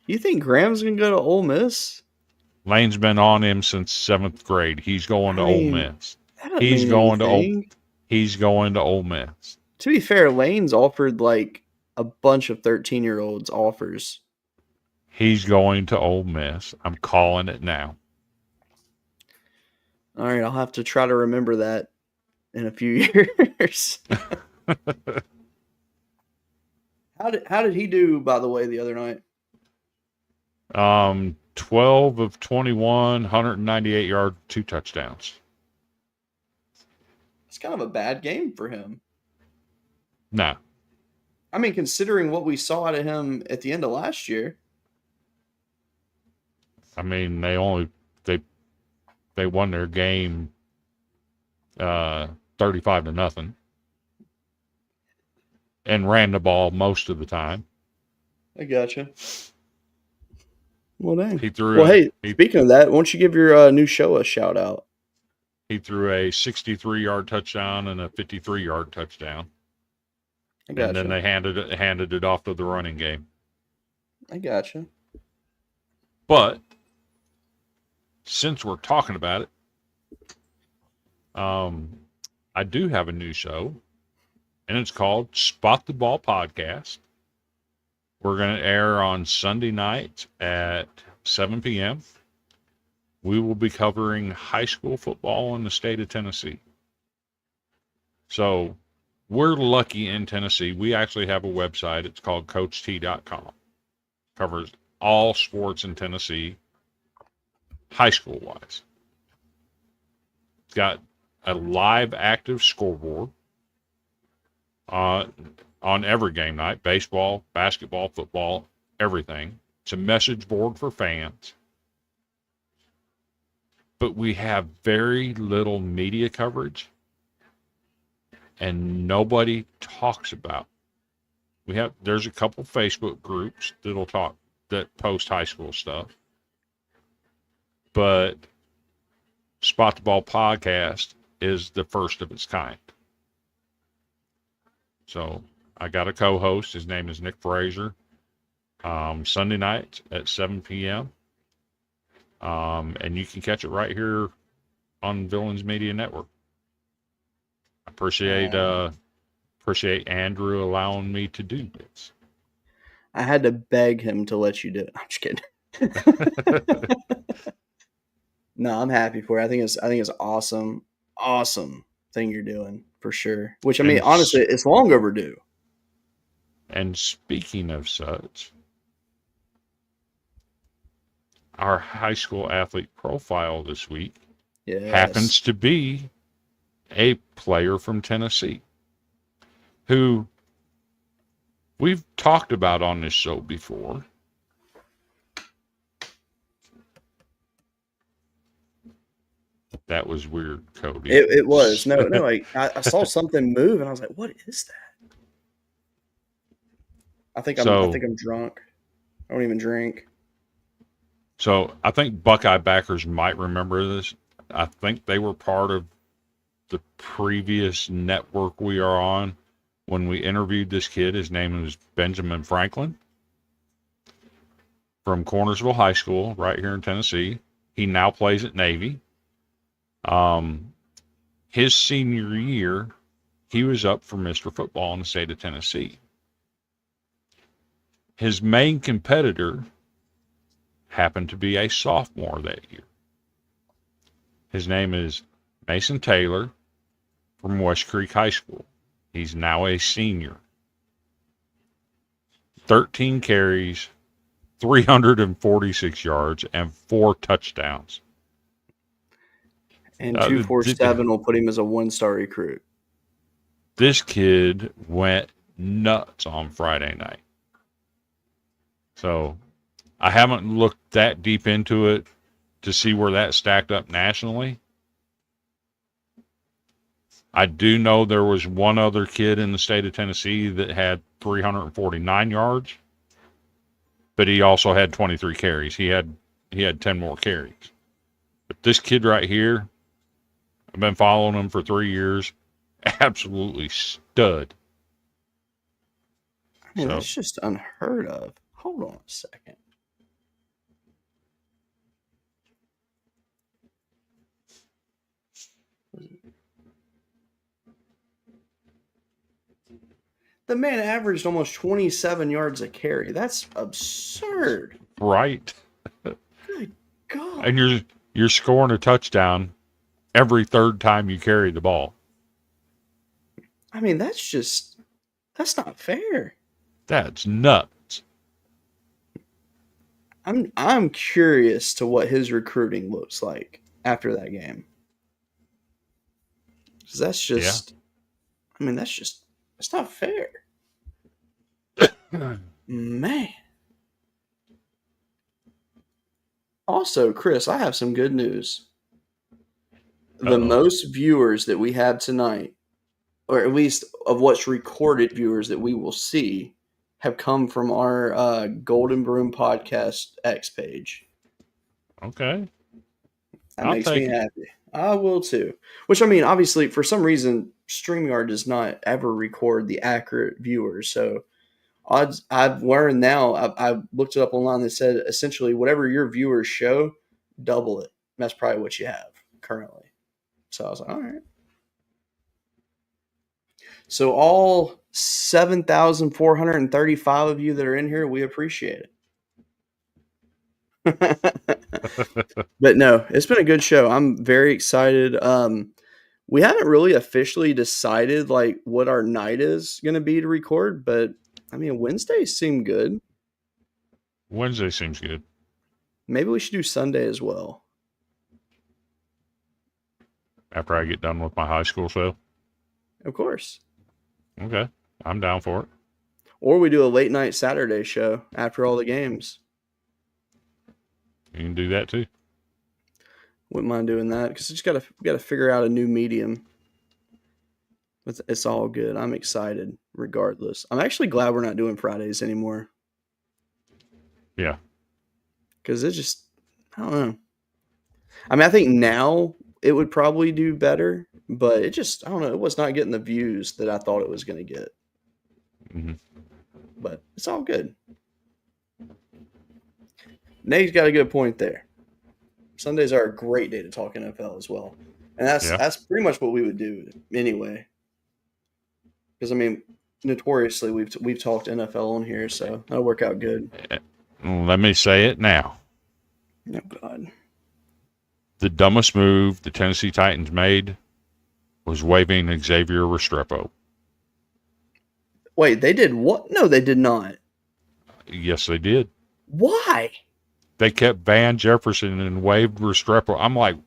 You think Graham's gonna go to Ole Miss? Lane's been on him since seventh grade. He's going to Ole Miss. He's going to Ole Miss. To be fair, Lane's offered like a bunch of 13-year-olds offers. He's going to Ole Miss. I'm calling it now. All right, I'll have to try to remember that in a few years. How did he do, by the way, the other night? 12 of 21, 198 yards, 2 touchdowns. It's kind of a bad game for him. No. I mean, considering what we saw out of him at the end of last year. I mean, they won their game 35-0 and ran the ball most of the time. I gotcha. Well, dang. He speaking of that, why don't you give your new show a shout out? He threw a 63-yard touchdown and a 53-yard touchdown. I gotcha. And then they handed it off to the running game. I gotcha. But since we're talking about it, I do have a new show, and it's called Spot the Ball Podcast. We're going to air on Sunday night at 7 p.m. We will be covering high school football in the state of Tennessee. So we're lucky in Tennessee. We actually have a website. It's called CoachT.com. Covers all sports in Tennessee, high school wise. It's got a live active scoreboard on every game night, baseball, basketball, football, everything. It's a message board for fans. But we have very little media coverage, and nobody talks about. There's a couple Facebook groups that post high school stuff, but Spot the Ball Podcast is the first of its kind. So I got a co-host. His name is Nick Frazier. Sunday night at 7 p.m. And you can catch it right here on Villains Media Network. I appreciate Andrew allowing me to do this. I had to beg him to let you do it. I'm just kidding. No, I'm happy for it. I think it's awesome thing you're doing for sure. Which, I mean, honestly, it's long overdue. And speaking of such, our high school athlete profile this week happens to be a player from Tennessee who we've talked about on this show before. That was weird, Cody. It was. No, I saw something move and I was like, what is that? I think I'm drunk. I don't even drink. So I think Buckeye backers might remember this. I think they were part of the previous network we are on when we interviewed this kid. His name was Benjamin Franklin from Cornersville High School right here in Tennessee. He now plays at Navy. His senior year, he was up for Mr. Football in the state of Tennessee. His main competitor happened to be a sophomore that year. His name is Mason Taylor from West Creek High School. He's now a senior. 13 carries, 346 yards, and 4 touchdowns. And 247 will put him as a 1-star recruit. This kid went nuts on Friday night. So I haven't looked that deep into it to see where that stacked up nationally. I do know there was one other kid in the state of Tennessee that had 349 yards, but he also had 23 carries. He had 10 more carries. But this kid right here, I've been following him for 3 years. Absolutely stud. I mean, that's just unheard of. Hold on a second. The man averaged almost 27 yards a carry. That's absurd. Right. Good God. And you're scoring a touchdown every third time you carry the ball. I mean, that's not fair. That's nuts. I'm curious to what his recruiting looks like after that game. 'Cause that's just, I mean, that's not fair. Man. Also, Chris, I have some good news. The most viewers that we have tonight, or at least of what's recorded viewers that we will see, have come from our Golden Broom Podcast X page. Okay. That makes me happy. I will too. Which, I mean, obviously, for some reason, StreamYard does not ever record the accurate viewers. So I've learned now, I looked it up online, that said essentially whatever your viewers show, double it. And that's probably what you have currently. So I was like, all right. So all 7,435 of you that are in here, we appreciate it. But no, it's been a good show. I'm very excited. We haven't really officially decided like what our night is going to be to record, but I mean, Wednesdays seem good. Wednesday seems good. Maybe we should do Sunday as well. After I get done with my high school show? Of course. Okay. I'm down for it. Or we do a late night Saturday show after all the games. You can do that too. Wouldn't mind doing that because we got to figure out a new medium. It's all good. I'm excited regardless. I'm actually glad we're not doing Fridays anymore. Yeah. Because it's just, I don't know. I mean, I think now it would probably do better, but it just, I don't know. It was not getting the views that I thought it was going to get. Mm-hmm. But it's all good. Nate's got a good point there. Sundays are a great day to talk NFL as well. And that's pretty much what we would do anyway. Because, I mean, notoriously, we've talked NFL on here, so that'll work out good. Let me say it now. Oh, God. The dumbest move the Tennessee Titans made was waiving Xavier Restrepo. Wait, they did what? No, they did not. Yes, they did. Why? They kept Van Jefferson and waived Restrepo. I'm like,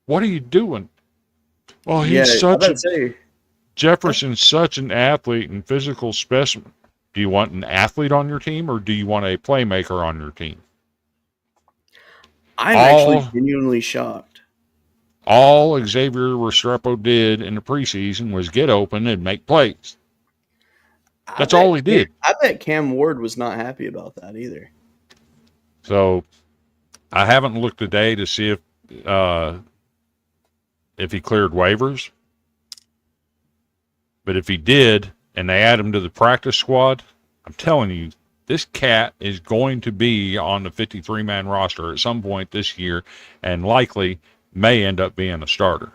what are you doing? Well, Jefferson's such an athlete and physical specimen. Do you want an athlete on your team or do you want a playmaker on your team? I'm actually genuinely shocked. All Xavier Restrepo did in the preseason was get open and make plays. That's all he did. I bet Cam Ward was not happy about that either. So I haven't looked today to see if he cleared waivers. But if he did, and they add him to the practice squad, I'm telling you, this cat is going to be on the 53-man roster at some point this year and likely may end up being a starter.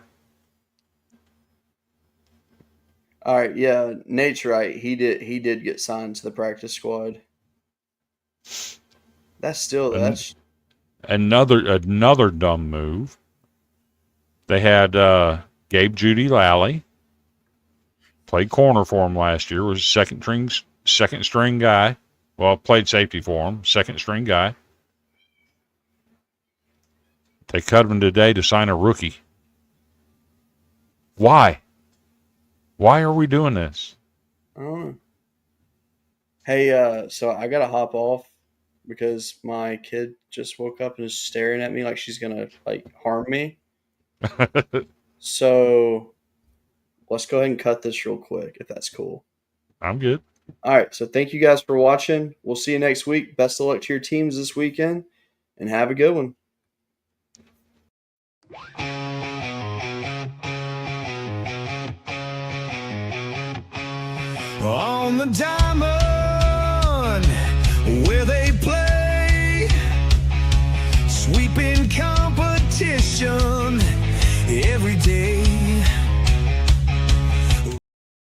All right, yeah, Nate's right. He did get signed to the practice squad. That's another dumb move. They had Gabe Judy Lally. Played corner for him last year. Was second string guy. Well, played safety for him. Second string guy. They cut him today to sign a rookie. Why? Why are we doing this? I don't know. Hey, so I gotta hop off because my kid just woke up and is staring at me like she's gonna harm me. So let's go ahead and cut this real quick, if that's cool. I'm good. All right. So thank you guys for watching. We'll see you next week. Best of luck to your teams this weekend, and have a good one. On the diamond where they play, sweeping competition.